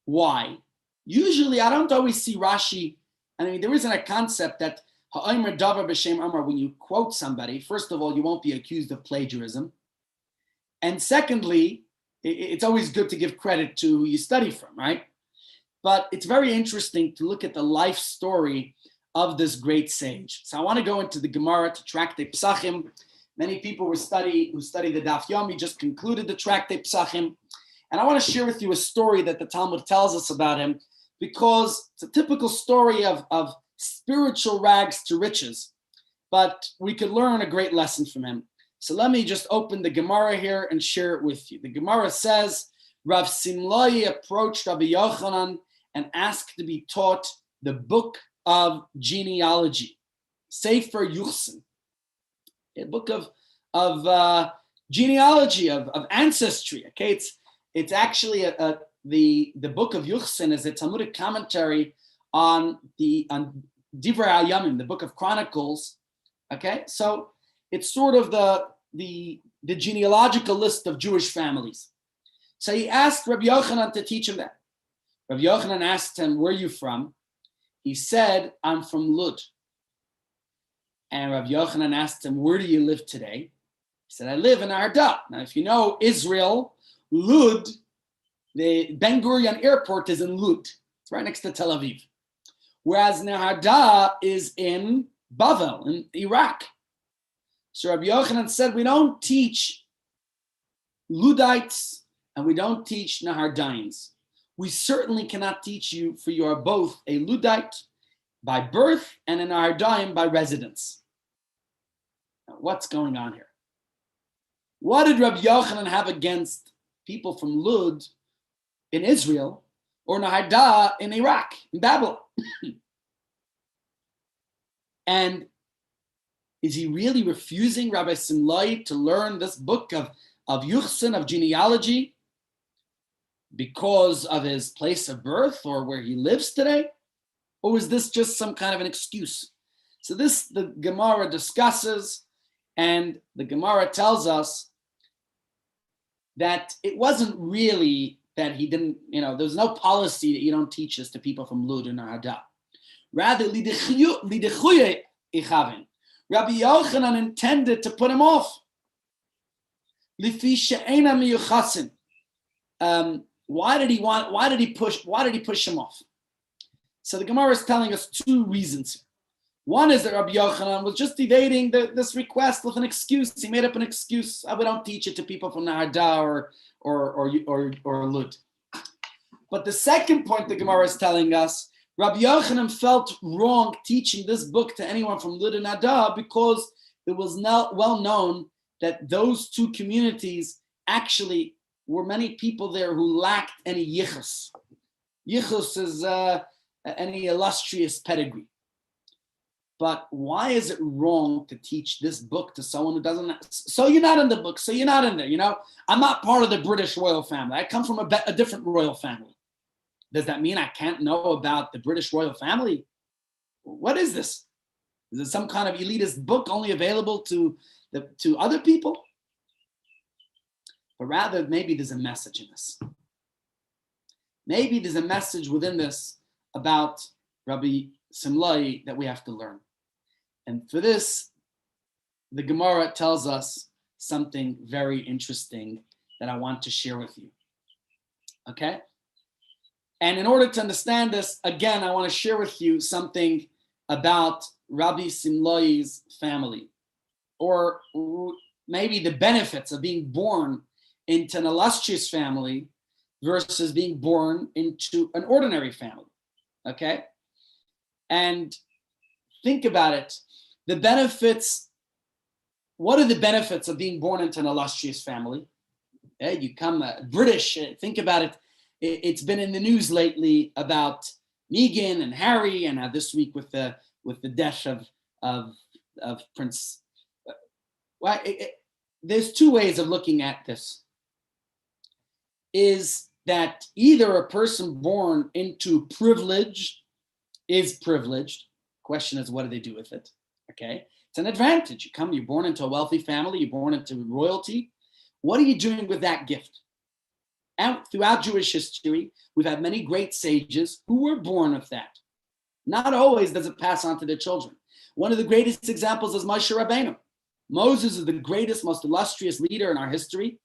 Why? Usually, I don't always see Rashi. I mean, there isn't a concept that ha'omer davar b'shem amar, when you quote somebody, first of all, you won't be accused of plagiarism. And secondly, it's always good to give credit to who you study from, right? But it's very interesting to look at the life story of this great sage. So I want to go into the Gemara, to Tractate Psachim. Many people who study the Daf Yomi just concluded the Tractate Psachim. And I want to share with you a story that the Talmud tells us about him, because it's a typical story of spiritual rags to riches. But we could learn a great lesson from him. So let me just open the Gemara here and share it with you. The Gemara says, Rav Simlai approached Rabbi Yochanan and asked to be taught the book of genealogy, Sefer Yuchsin, a book of genealogy, of ancestry. Okay, it's actually the book of Yuchsin is a Talmudic commentary on Divrei Hayamim, the book of Chronicles. Okay, so it's sort of the genealogical list of Jewish families. So he asked Rabbi Yochanan to teach him that. Rabbi Yochanan asked him, where are you from? He said, I'm from Lud. And Rabbi Yochanan asked him, where do you live today? He said, I live in Arda. Now, if you know Israel, Lud, the Ben Gurion airport is in Lud. It's right next to Tel Aviv. Whereas Nehardea is in Bavel, in Iraq. So Rabbi Yochanan said, we don't teach Luddites, and we don't teach Nahardaims. We certainly cannot teach you, for you are both a Luddite by birth and an Nahardayim by residence. Now, what's going on here? What did Rabbi Yochanan have against people from Lud in Israel or Naharda in Iraq, in Babylon? And is he really refusing Rabbi Simlai to learn this book of Yuchsin, of genealogy, because of his place of birth or where he lives today? Or is this just some kind of an excuse? So this the Gemara discusses, and the Gemara tells us that it wasn't really that he didn't, there's no policy that you don't teach this to people from Lud and Nahada. Rather, lidechuye ichavin. Rabbi Yochanan intended to put him off. Lifi she'ena miyuchasin. Why did he push him off? So the Gemara is telling us two reasons. One is that Rabbi Yochanan was just evading this request with an excuse. He made up an excuse. We don't teach it to people from Naharda or Lud. But the second point the Gemara is telling us, Rabbi Yochanan felt wrong teaching this book to anyone from Lud and Naharda because it was not well known that those two communities actually were many people there who lacked any yichus. Yichus is any illustrious pedigree. But why is it wrong to teach this book to someone who doesn't? So you're not in the book, so you're not in there. I'm not part of the British royal family. I come from a different royal family. Does that mean I can't know about the British royal family? What is this? Is it some kind of elitist book only available to other people? But rather, maybe there's a message in this. Maybe there's a message within this about Rabbi Simlai that we have to learn. And for this, the Gemara tells us something very interesting that I want to share with you. Okay? And in order to understand this, again, I want to share with you something about Rabbi Simlai's family, or maybe the benefits of being born into an illustrious family versus being born into an ordinary family. Okay? And think about it. The benefits, what are the benefits of being born into an illustrious family? You come British, think about it. It's been in the news lately about Meghan and Harry, and this week with the death of Prince. There's two ways of looking at this. Is that either a person born into privilege is privileged. Question is, what do they do with it? Okay, it's an advantage. You're born into a wealthy family, you're born into royalty. What are you doing with that gift? And throughout Jewish history, we've had many great sages who were born with that. Not always does it pass on to their children. One of the greatest examples is Moshe Rabbeinu. Moses is the greatest, most illustrious leader in our history,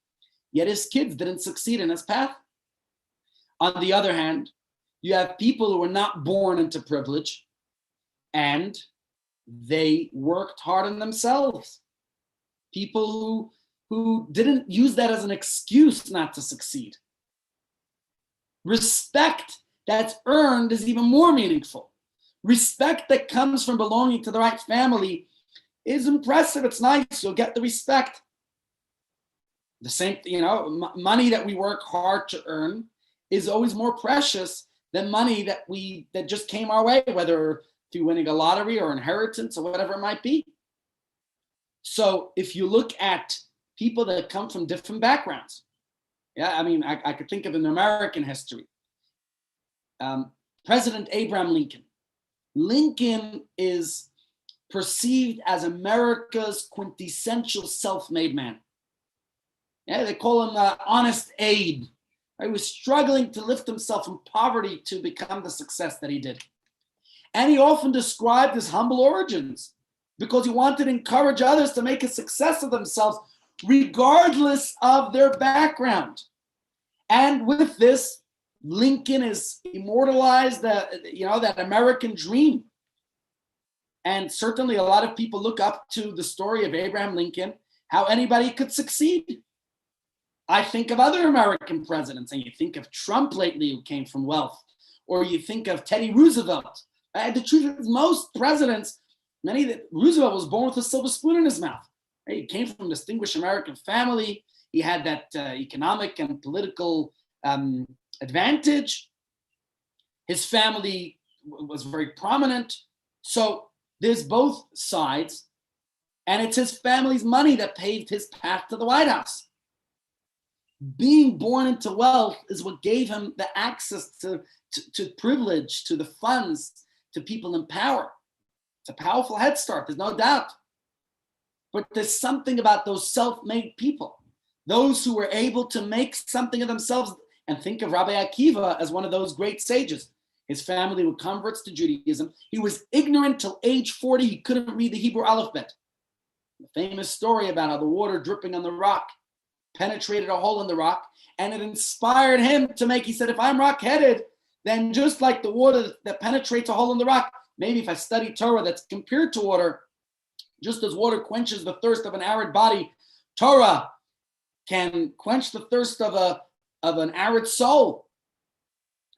yet his kids didn't succeed in his path. On the other hand, you have people who were not born into privilege, and they worked hard on themselves. People who didn't use that as an excuse not to succeed. Respect that's earned is even more meaningful. Respect that comes from belonging to the right family is impressive. It's nice. You'll get the respect. The same, money that we work hard to earn is always more precious than money that just came our way, whether through winning a lottery or inheritance or whatever it might be. So if you look at people that come from different backgrounds, I could think of in American history, President Abraham Lincoln. Lincoln is perceived as America's quintessential self-made man. Yeah, they call him Honest Abe. He was struggling to lift himself from poverty to become the success that he did. And he often described his humble origins because he wanted to encourage others to make a success of themselves regardless of their background. And with this, Lincoln is immortalized that American dream. And certainly a lot of people look up to the story of Abraham Lincoln, how anybody could succeed. I think of other American presidents, and you think of Trump lately, who came from wealth, or you think of Teddy Roosevelt. The truth is, most presidents, Roosevelt was born with a silver spoon in his mouth. Right? He came from a distinguished American family. He had that economic and political advantage. His family was very prominent. So there's both sides, and it's his family's money that paved his path to the White House. Being born into wealth is what gave him the access to privilege, to the funds, to people in power. It's a powerful head start, there's no doubt. But there's something about those self-made people, those who were able to make something of themselves. And think of Rabbi Akiva as one of those great sages. His family were converts to Judaism. He was ignorant till age 40. He couldn't read the Hebrew alphabet. The famous story about how the water dripping on the rock penetrated a hole in the rock, and it inspired him to make, he said, if I'm rock-headed, then just like the water that penetrates a hole in the rock, maybe if I study Torah that's compared to water, just as water quenches the thirst of an arid body, Torah can quench the thirst of an arid soul.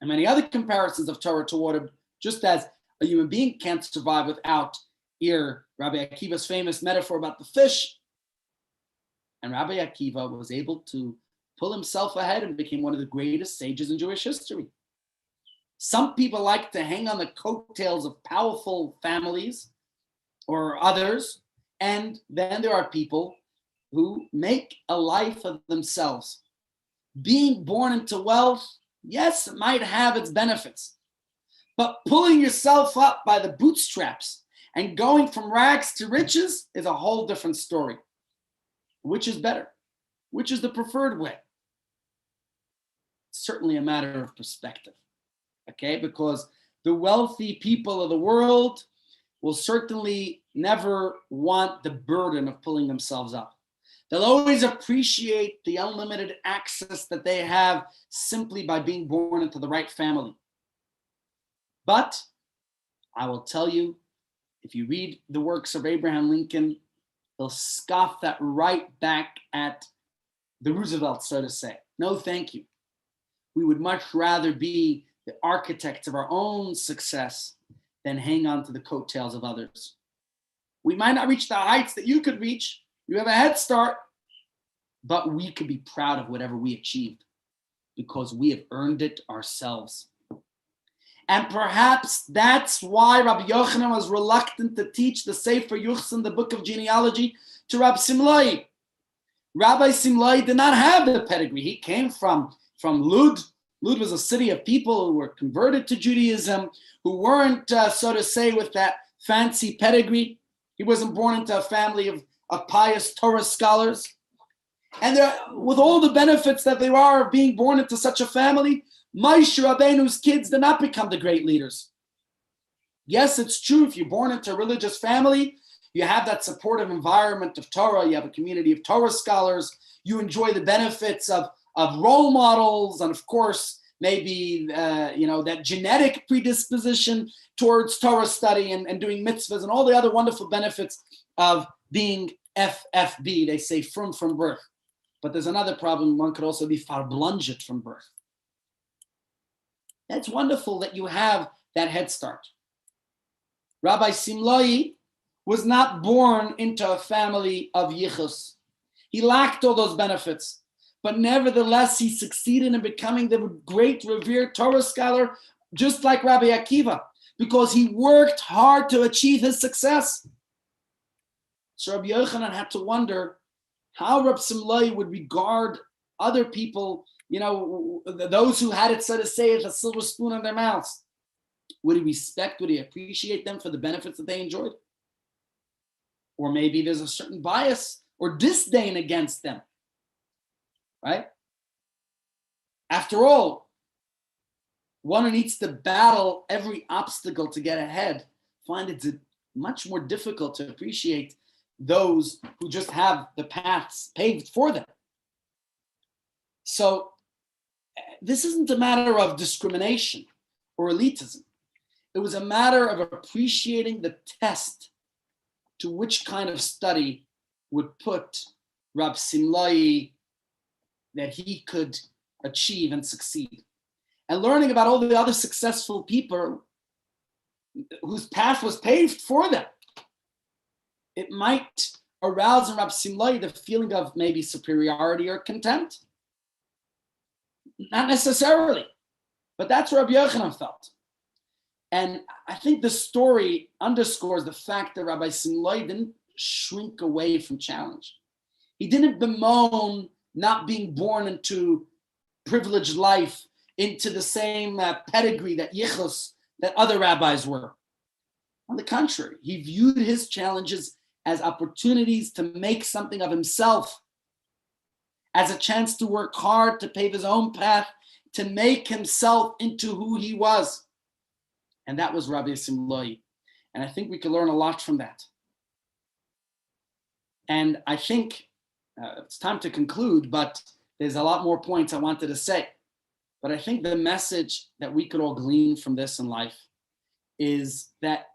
And many other comparisons of Torah to water, just as a human being can't survive without air. Rabbi Akiva's famous metaphor about the fish. And Rabbi Akiva was able to pull himself ahead and became one of the greatest sages in Jewish history. Some people like to hang on the coattails of powerful families or others, and then there are people who make a life of themselves. Being born into wealth, yes, it might have its benefits, but pulling yourself up by the bootstraps and going from rags to riches is a whole different story. Which is better? Which is the preferred way? It's certainly a matter of perspective, okay? Because the wealthy people of the world will certainly never want the burden of pulling themselves up. They'll always appreciate the unlimited access that they have simply by being born into the right family. But I will tell you, if you read the works of Abraham Lincoln, he'll scoff that right back at the Roosevelt, so to say. No, thank you. We would much rather be the architects of our own success than hang on to the coattails of others. We might not reach the heights that you could reach. You have a head start, but we could be proud of whatever we achieved because we have earned it ourselves. And perhaps that's why Rabbi Yochanan was reluctant to teach the Sefer Yuchsin, the book of genealogy, to Rabbi Simlai. Rabbi Simlai did not have the pedigree. He came from Lud. Lud was a city of people who were converted to Judaism, who weren't, so to say, with that fancy pedigree. He wasn't born into a family of pious Torah scholars. And with all the benefits that there are of being born into such a family, Moshe Rabbeinu's kids did not become the great leaders. Yes, it's true. If you're born into a religious family, you have that supportive environment of Torah. You have a community of Torah scholars. You enjoy the benefits of role models. And of course, maybe, that genetic predisposition towards Torah study and doing mitzvahs and all the other wonderful benefits of being FFB. They say from birth. But there's another problem. One could also be farblunget from birth. It's wonderful that you have that head start. Rabbi Simlai was not born into a family of yichus. He lacked all those benefits, but nevertheless, he succeeded in becoming the great revered Torah scholar, just like Rabbi Akiva, because he worked hard to achieve his success. So Rabbi Yochanan had to wonder how Rabbi Simlai would regard other people, those who had it, so to say, as a silver spoon in their mouths. Would he respect, would he appreciate them for the benefits that they enjoyed? Or maybe there's a certain bias or disdain against them, right? After all, one who needs to battle every obstacle to get ahead find it much more difficult to appreciate those who just have the paths paved for them. So this isn't a matter of discrimination or elitism. It was a matter of appreciating the test to which kind of study would put Rab Simlai that he could achieve and succeed. And learning about all the other successful people whose path was paved for them. It might arouse in Rabbi Simlai the feeling of maybe superiority or contempt. Not necessarily, but that's what Rabbi Yochanan felt. And I think the story underscores the fact that Rabbi Simlai didn't shrink away from challenge. He didn't bemoan not being born into privileged life, into the same pedigree that Yichus, that other rabbis were. On the contrary, he viewed his challenges as opportunities to make something of himself, as a chance to work hard, to pave his own path, to make himself into who he was. And that was Rabbi Simlai. And I think we can learn a lot from that. And I think it's time to conclude, but there's a lot more points I wanted to say. But I think the message that we could all glean from this in life is that,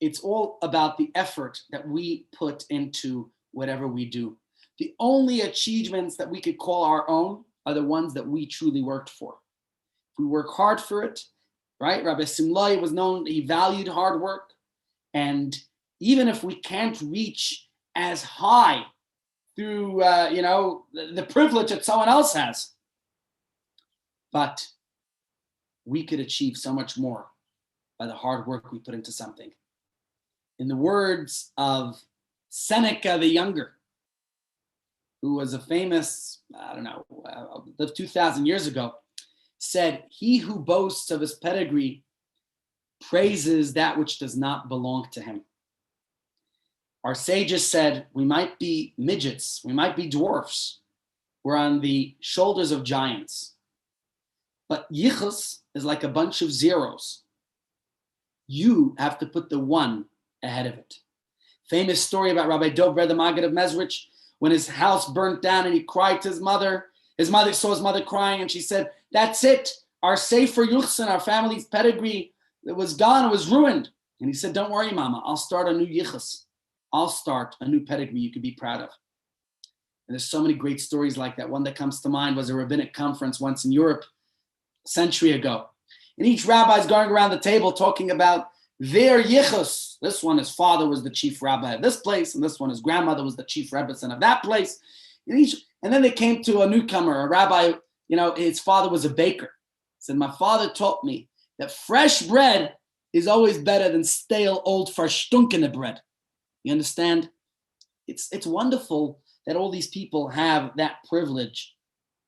it's all about the effort that we put into whatever we do. The only achievements that we could call our own are the ones that we truly worked for. If we work hard for it, right? Rabbi Simlai was known, he valued hard work. And even if we can't reach as high through, the privilege that someone else has, but we could achieve so much more by the hard work we put into something. In the words of Seneca the Younger, who was a famous, lived 2,000 years ago, said, "He who boasts of his pedigree praises that which does not belong to him." Our sages said, we might be midgets, we might be dwarfs. We're on the shoulders of giants. But yichus is like a bunch of zeros. You have to put the one ahead of it. Famous story about Rabbi Dov Ber, the Maggid of Mezrich, when his house burnt down and he cried to his mother. His mother saw his mother crying and she said, "That's it. Our Sefer Yuchsin, our family's pedigree, it was gone, it was ruined." And he said, "Don't worry, Mama, I'll start a new yichus. I'll start a new pedigree you could be proud of." And there's so many great stories like that. One that comes to mind was a rabbinic conference once in Europe a century ago. And each rabbi is going around the table talking about their yichus. This one, his father was the chief rabbi of this place, and this one, his grandmother was the chief rebbetzin of that place. And then they came to a newcomer, a rabbi, his father was a baker. He said, "My father taught me that fresh bread is always better than stale, old, verstunkene bread." You understand? It's wonderful that all these people have that privilege,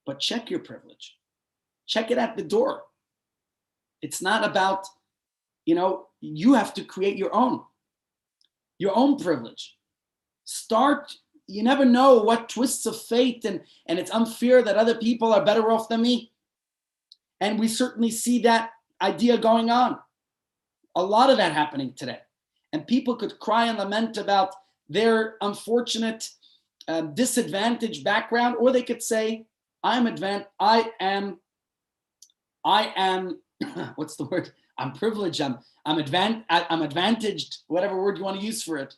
but check your privilege. Check it at the door. It's not about, you have to create your own privilege. Start, you never know what twists of fate and it's unfair that other people are better off than me. And we certainly see that idea going on. A lot of that happening today. And people could cry and lament about their unfortunate disadvantaged background, or they could say, I am what's the word? I'm privileged. I'm advantaged. Whatever word you want to use for it.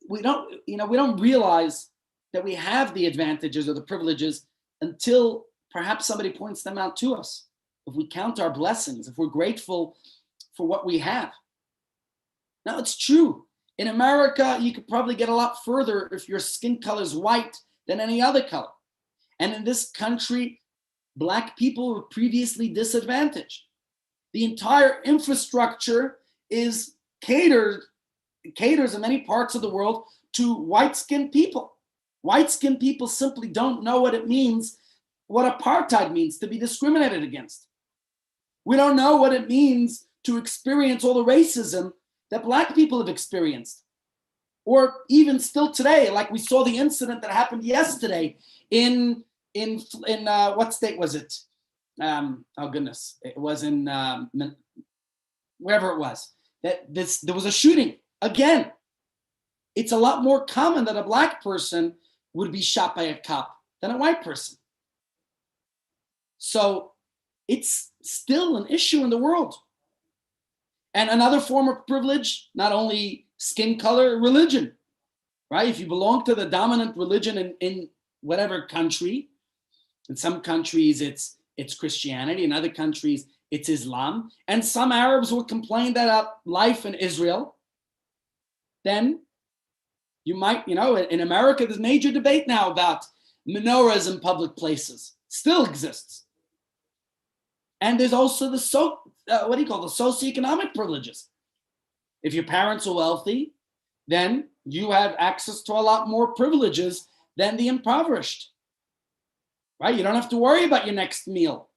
We don't realize that we have the advantages or the privileges until perhaps somebody points them out to us. If we count our blessings, if we're grateful for what we have. Now, it's true. In America, you could probably get a lot further if your skin color is white than any other color. And in this country, Black people were previously disadvantaged. The entire infrastructure caters in many parts of the world to white-skinned people. White-skinned people simply don't know what it means, what apartheid means, to be discriminated against. We don't know what it means to experience all the racism that Black people have experienced. Or even still today, like we saw the incident that happened yesterday in what state was it? It was in wherever it was. There was a shooting again. It's a lot more common that a Black person would be shot by a cop than a white person. So it's still an issue in the world. And another form of privilege, not only skin color, religion, right? If you belong to the dominant religion in whatever country. In some countries, it's Christianity. In other countries, it's Islam. And some Arabs will complain that life in Israel, then you might, in America, there's major debate now about menorahs in public places. Still exists. And there's also the socioeconomic privileges. If your parents are wealthy, then you have access to a lot more privileges than the impoverished. Right? You don't have to worry about your next meal.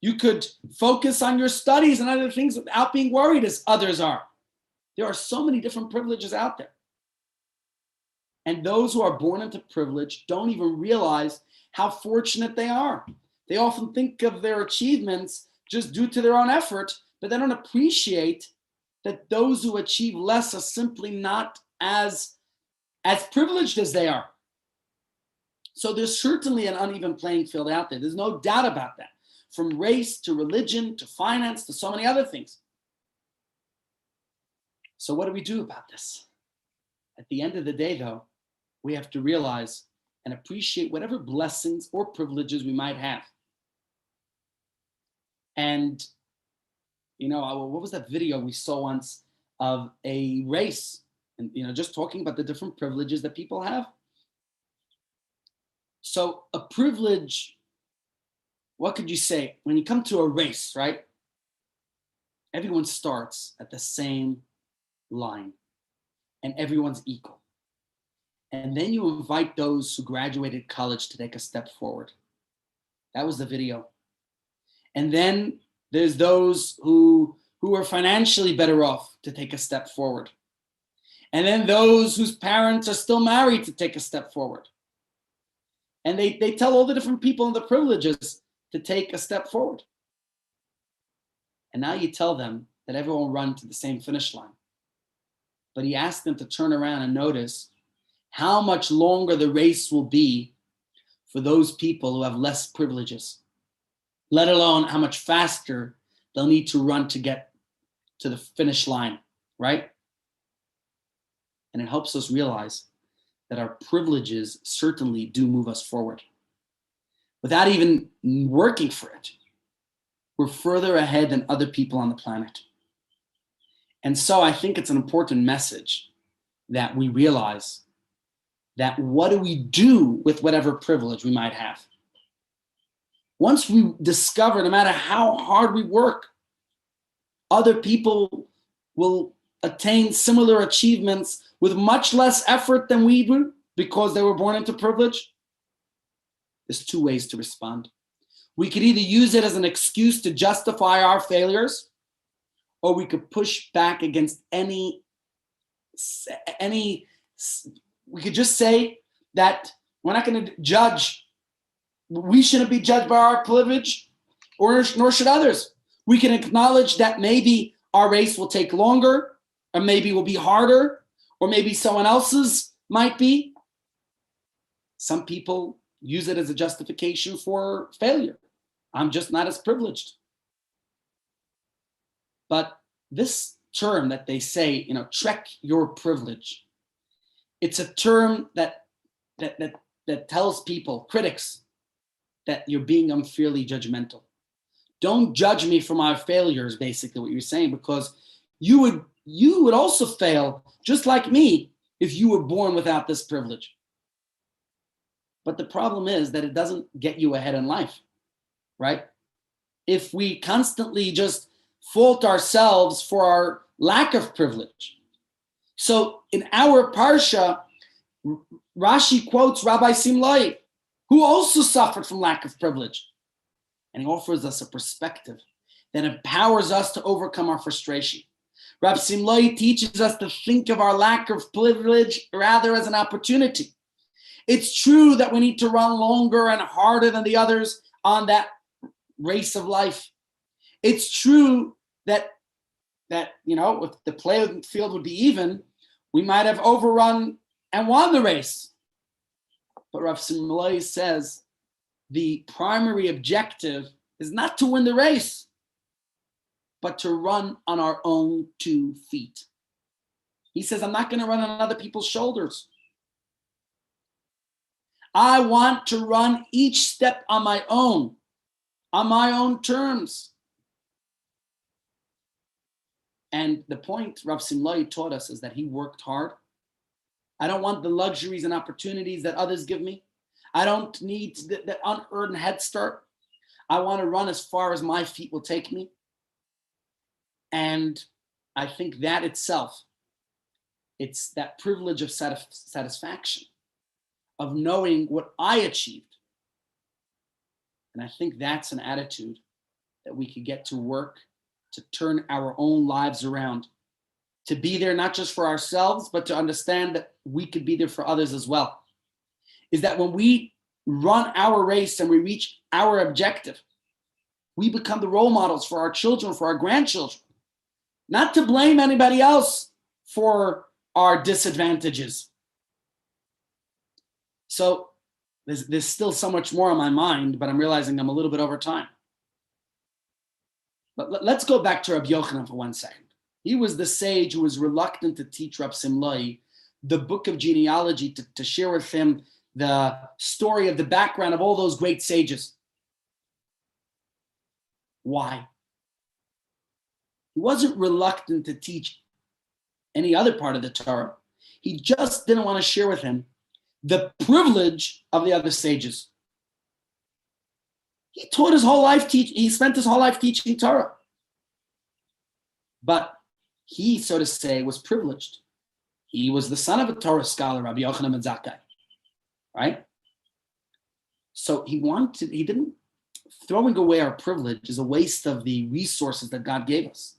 You could focus on your studies and other things without being worried as others are. There are so many different privileges out there. And those who are born into privilege don't even realize how fortunate they are. They often think of their achievements just due to their own effort, but they don't appreciate that those who achieve less are simply not as privileged as they are. So there's certainly an uneven playing field out there. There's no doubt about that. From race to religion to finance to so many other things. So what do we do about this? At the end of the day, though, we have to realize and appreciate whatever blessings or privileges we might have. And, what was that video we saw once of a race? And, just talking about the different privileges that people have. So a privilege, what could you say? When you come to a race, right? Everyone starts at the same line and everyone's equal. And then you invite those who graduated college to take a step forward. That was the video. And then there's those who are financially better off to take a step forward. And then those whose parents are still married to take a step forward. And they tell all the different people in the privileges to take a step forward. And now you tell them that everyone run to the same finish line. But he asked them to turn around and notice how much longer the race will be for those people who have less privileges, let alone how much faster they'll need to run to get to the finish line, right? And it helps us realize that our privileges certainly do move us forward. Without even working for it, we're further ahead than other people on the planet. And so I think it's an important message that we realize that what do we do with whatever privilege we might have? Once we discover, no matter how hard we work, other people will attain similar achievements with much less effort than we do because they were born into privilege, there's two ways to respond. We could either use it as an excuse to justify our failures, or we could push back against any, we could just say that we're not going to judge. We shouldn't be judged by our privilege, nor should others. We can acknowledge that maybe our race will take longer, or maybe will be harder, or maybe someone else's might be. Some people use it as a justification for failure. I'm just not as privileged. But this term that they say, check your privilege, it's a term that tells people, critics, that you're being unfairly judgmental. Don't judge me for my failures, basically what you're saying, because you would also fail just like me if you were born without this privilege. But the problem is that it doesn't get you ahead in life, right? If we constantly just fault ourselves for our lack of privilege. So in our parsha, Rashi quotes Rabbi Simlai, who also suffered from lack of privilege. And he offers us a perspective that empowers us to overcome our frustration. Rabbi Simlai teaches us to think of our lack of privilege rather as an opportunity. It's true that we need to run longer and harder than the others on that race of life. It's true that if the playing field would be even, we might have overrun and won the race. But Rav Simlai says the primary objective is not to win the race, but to run on our own 2 feet. He says, I'm not going to run on other people's shoulders. I want to run each step on my own terms. And the point Rav Simlai taught us is that he worked hard. I don't want the luxuries and opportunities that others give me. I don't need the unearned head start. I want to run as far as my feet will take me. And I think that itself, it's that privilege of satisfaction, of knowing what I achieved. And I think that's an attitude that we could get to work to turn our own lives around, to be there not just for ourselves, but to understand that we could be there for others as well. Is that when we run our race and we reach our objective, we become the role models for our children, for our grandchildren. Not to blame anybody else for our disadvantages. So there's still so much more on my mind, but I'm realizing I'm a little bit over time. But let's go back to Rabbi Yochanan for 1 second. He was the sage who was reluctant to teach Rav Simlai the book of genealogy, to share with him the story of the background of all those great sages. Why? He wasn't reluctant to teach any other part of the Torah. He just didn't want to share with him the privilege of the other sages. He taught his whole life he spent his whole life teaching Torah. But he, so to say, was privileged. He was the son of a Torah scholar, Rabbi Yochanan ben Zakkai, right? So throwing away our privilege is a waste of the resources that God gave us.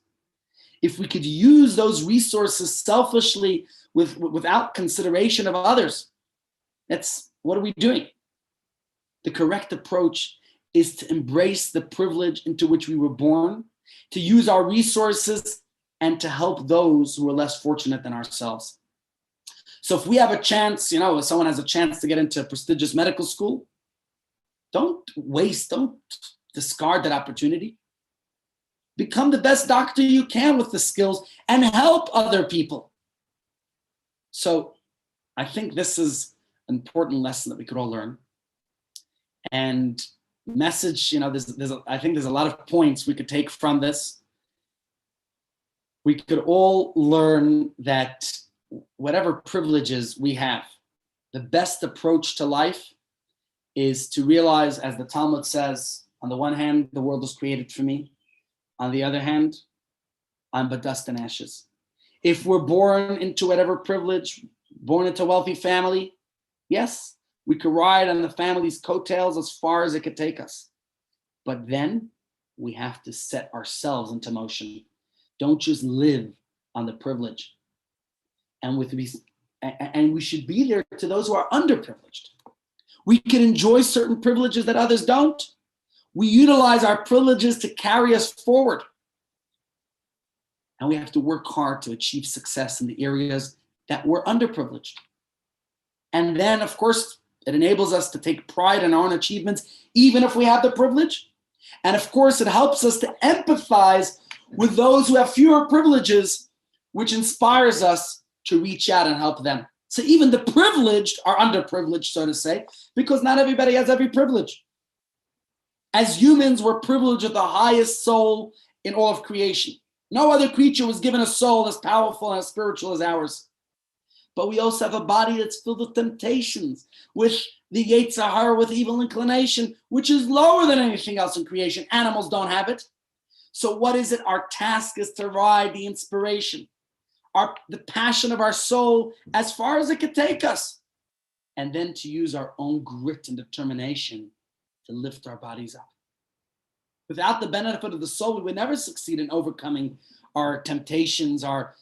If we could use those resources selfishly without consideration of others, what are we doing? The correct approach is to embrace the privilege into which we were born, to use our resources, and to help those who are less fortunate than ourselves. So if we have a chance, if someone has a chance to get into a prestigious medical school, don't discard that opportunity. Become the best doctor you can with the skills and help other people. So I think this is an important lesson that we could all learn. And message, I think there's a lot of points we could take from this. We could all learn that whatever privileges we have, the best approach to life is to realize, as the Talmud says, on the one hand, the world was created for me. On the other hand, I'm but dust and ashes. If we're born into whatever privilege, born into a wealthy family, yes, we could ride on the family's coattails as far as it could take us. But then we have to set ourselves into motion. Don't just live on the privilege. And we should be there to those who are underprivileged. We can enjoy certain privileges that others don't. We utilize our privileges to carry us forward. And we have to work hard to achieve success in the areas that we're underprivileged. And then, of course, it enables us to take pride in our own achievements, even if we have the privilege. And of course, it helps us to empathize with those who have fewer privileges, which inspires us to reach out and help them. So even the privileged are underprivileged, so to say, because not everybody has every privilege. As humans, we're privileged with the highest soul in all of creation. No other creature was given a soul as powerful and as spiritual as ours. But we also have a body that's filled with temptations, with the Yetzer Hara, with evil inclination, which is lower than anything else in creation. Animals don't have it. So what is it? Our task is to ride the inspiration, the passion of our soul as far as it could take us, and then to use our own grit and determination to lift our bodies up. Without the benefit of the soul, we would never succeed in overcoming our temptations, our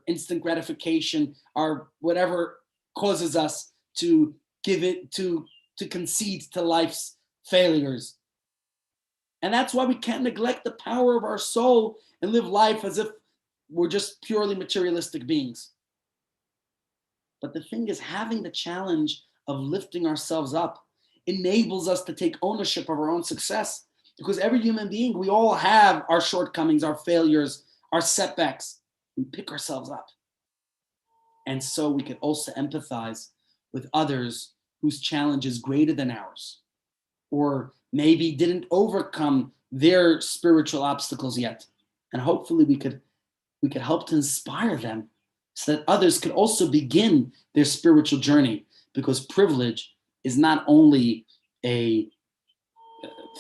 instant gratification, our whatever causes us to concede to life's failures. And that's why we can't neglect the power of our soul and live life as if we're just purely materialistic beings. But the thing is, having the challenge of lifting ourselves up enables us to take ownership of our own success. Because every human being, we all have our shortcomings, our failures, our setbacks. We pick ourselves up. And so we can also empathize with others whose challenge is greater than ours, or maybe didn't overcome their spiritual obstacles yet. And hopefully we could help to inspire them so that others could also begin their spiritual journey, because privilege is not only a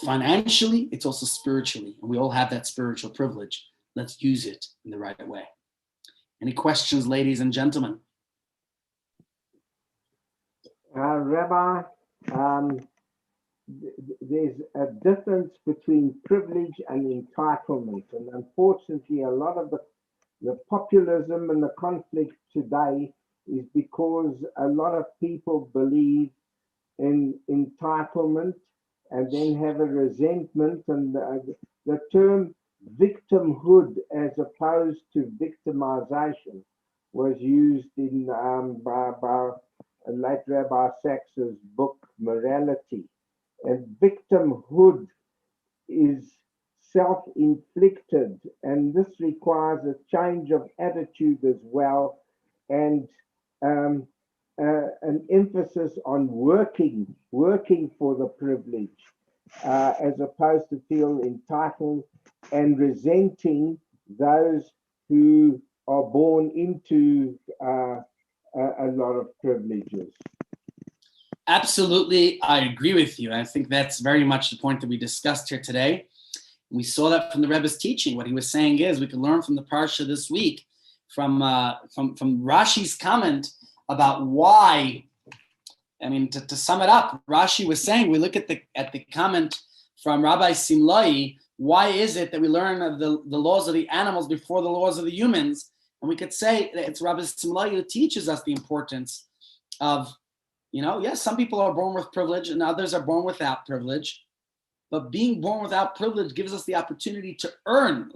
financially, it's also spiritually, and we all have that spiritual privilege. Let's use it in the right way. Any questions, ladies and gentlemen? Rabbi, there's a difference between privilege and entitlement, and unfortunately a lot of the populism and the conflict today is because a lot of people believe in entitlement and then have a resentment, and the term victimhood as opposed to victimization was used in by late Rabbi Sachs's book Morality. And victimhood is self-inflicted, and this requires a change of attitude as well, and an emphasis on working for the privilege, as opposed to feel entitled and resenting those who are born into a lot of privileges. Absolutely, I agree with you. I think that's very much the point that we discussed here today. We saw that from the Rebbe's teaching. What he was saying is we can learn from the parsha this week, from Rashi's comment about why. I mean, to sum it up, Rashi was saying, we look at the comment from Rabbi Simlai, why is it that we learn of the laws of the animals before the laws of the humans? And we could say that it's Rabbi Simlai who teaches us the importance of, yes, some people are born with privilege and others are born without privilege. But being born without privilege gives us the opportunity to earn,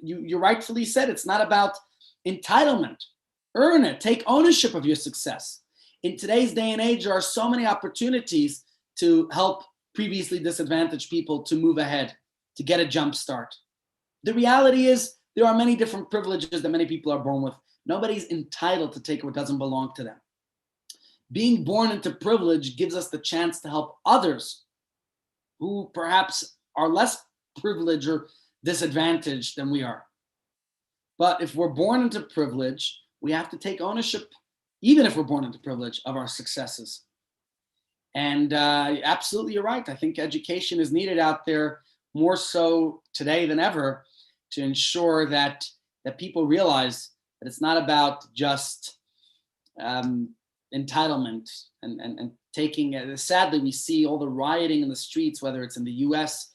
you rightfully said it's not about entitlement. Earn it, take ownership of your success. In today's day and age, there are so many opportunities to help previously disadvantaged people to move ahead, to get a jump start. The reality is there are many different privileges that many people are born with. Nobody's entitled to take what doesn't belong to them. Being born into privilege gives us the chance to help others who perhaps are less privileged or disadvantaged than we are. But if we're born into privilege, we have to take ownership, even if we're born into privilege, of our successes. And absolutely, you're right. I think education is needed out there more so today than ever to ensure that people realize that it's not about just entitlement and taking. Sadly, we see all the rioting in the streets, whether it's in the U.S.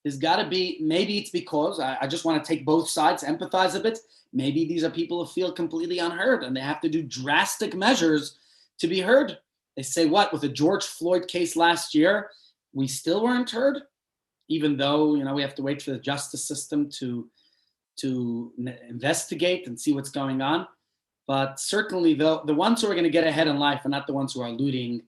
There's got to be, maybe it's because, I just want to take both sides, empathize a bit. Maybe these are people who feel completely unheard and they have to do drastic measures to be heard. They say, what, with the George Floyd case last year, we still weren't heard, even though, we have to wait for the justice system to investigate and see what's going on. But certainly the ones who are going to get ahead in life are not the ones who are looting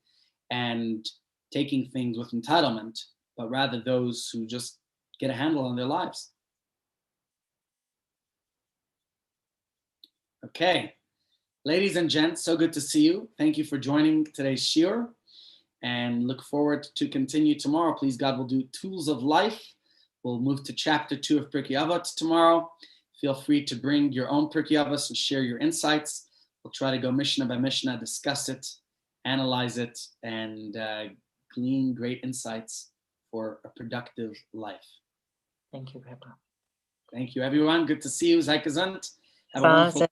and taking things with entitlement, but rather those who just get a handle on their lives. Okay. Ladies and gents, so good to see you. Thank you for joining today's shiur, and look forward to continue tomorrow. Please God, we'll do Tools of Life. We'll move to chapter 2 of Pirkei Avot tomorrow. Feel free to bring your own Pirkei Avos and share your insights. We'll try to go Mishnah by Mishnah, discuss it, analyze it, and glean great insights for a productive life. Thank you, Rabbi. Thank you, everyone. Good to see you. Sei gesund. Have a wonderful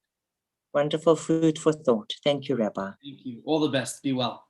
Wonderful food for thought. Thank you, Rabbi. Thank you. All the best. Be well.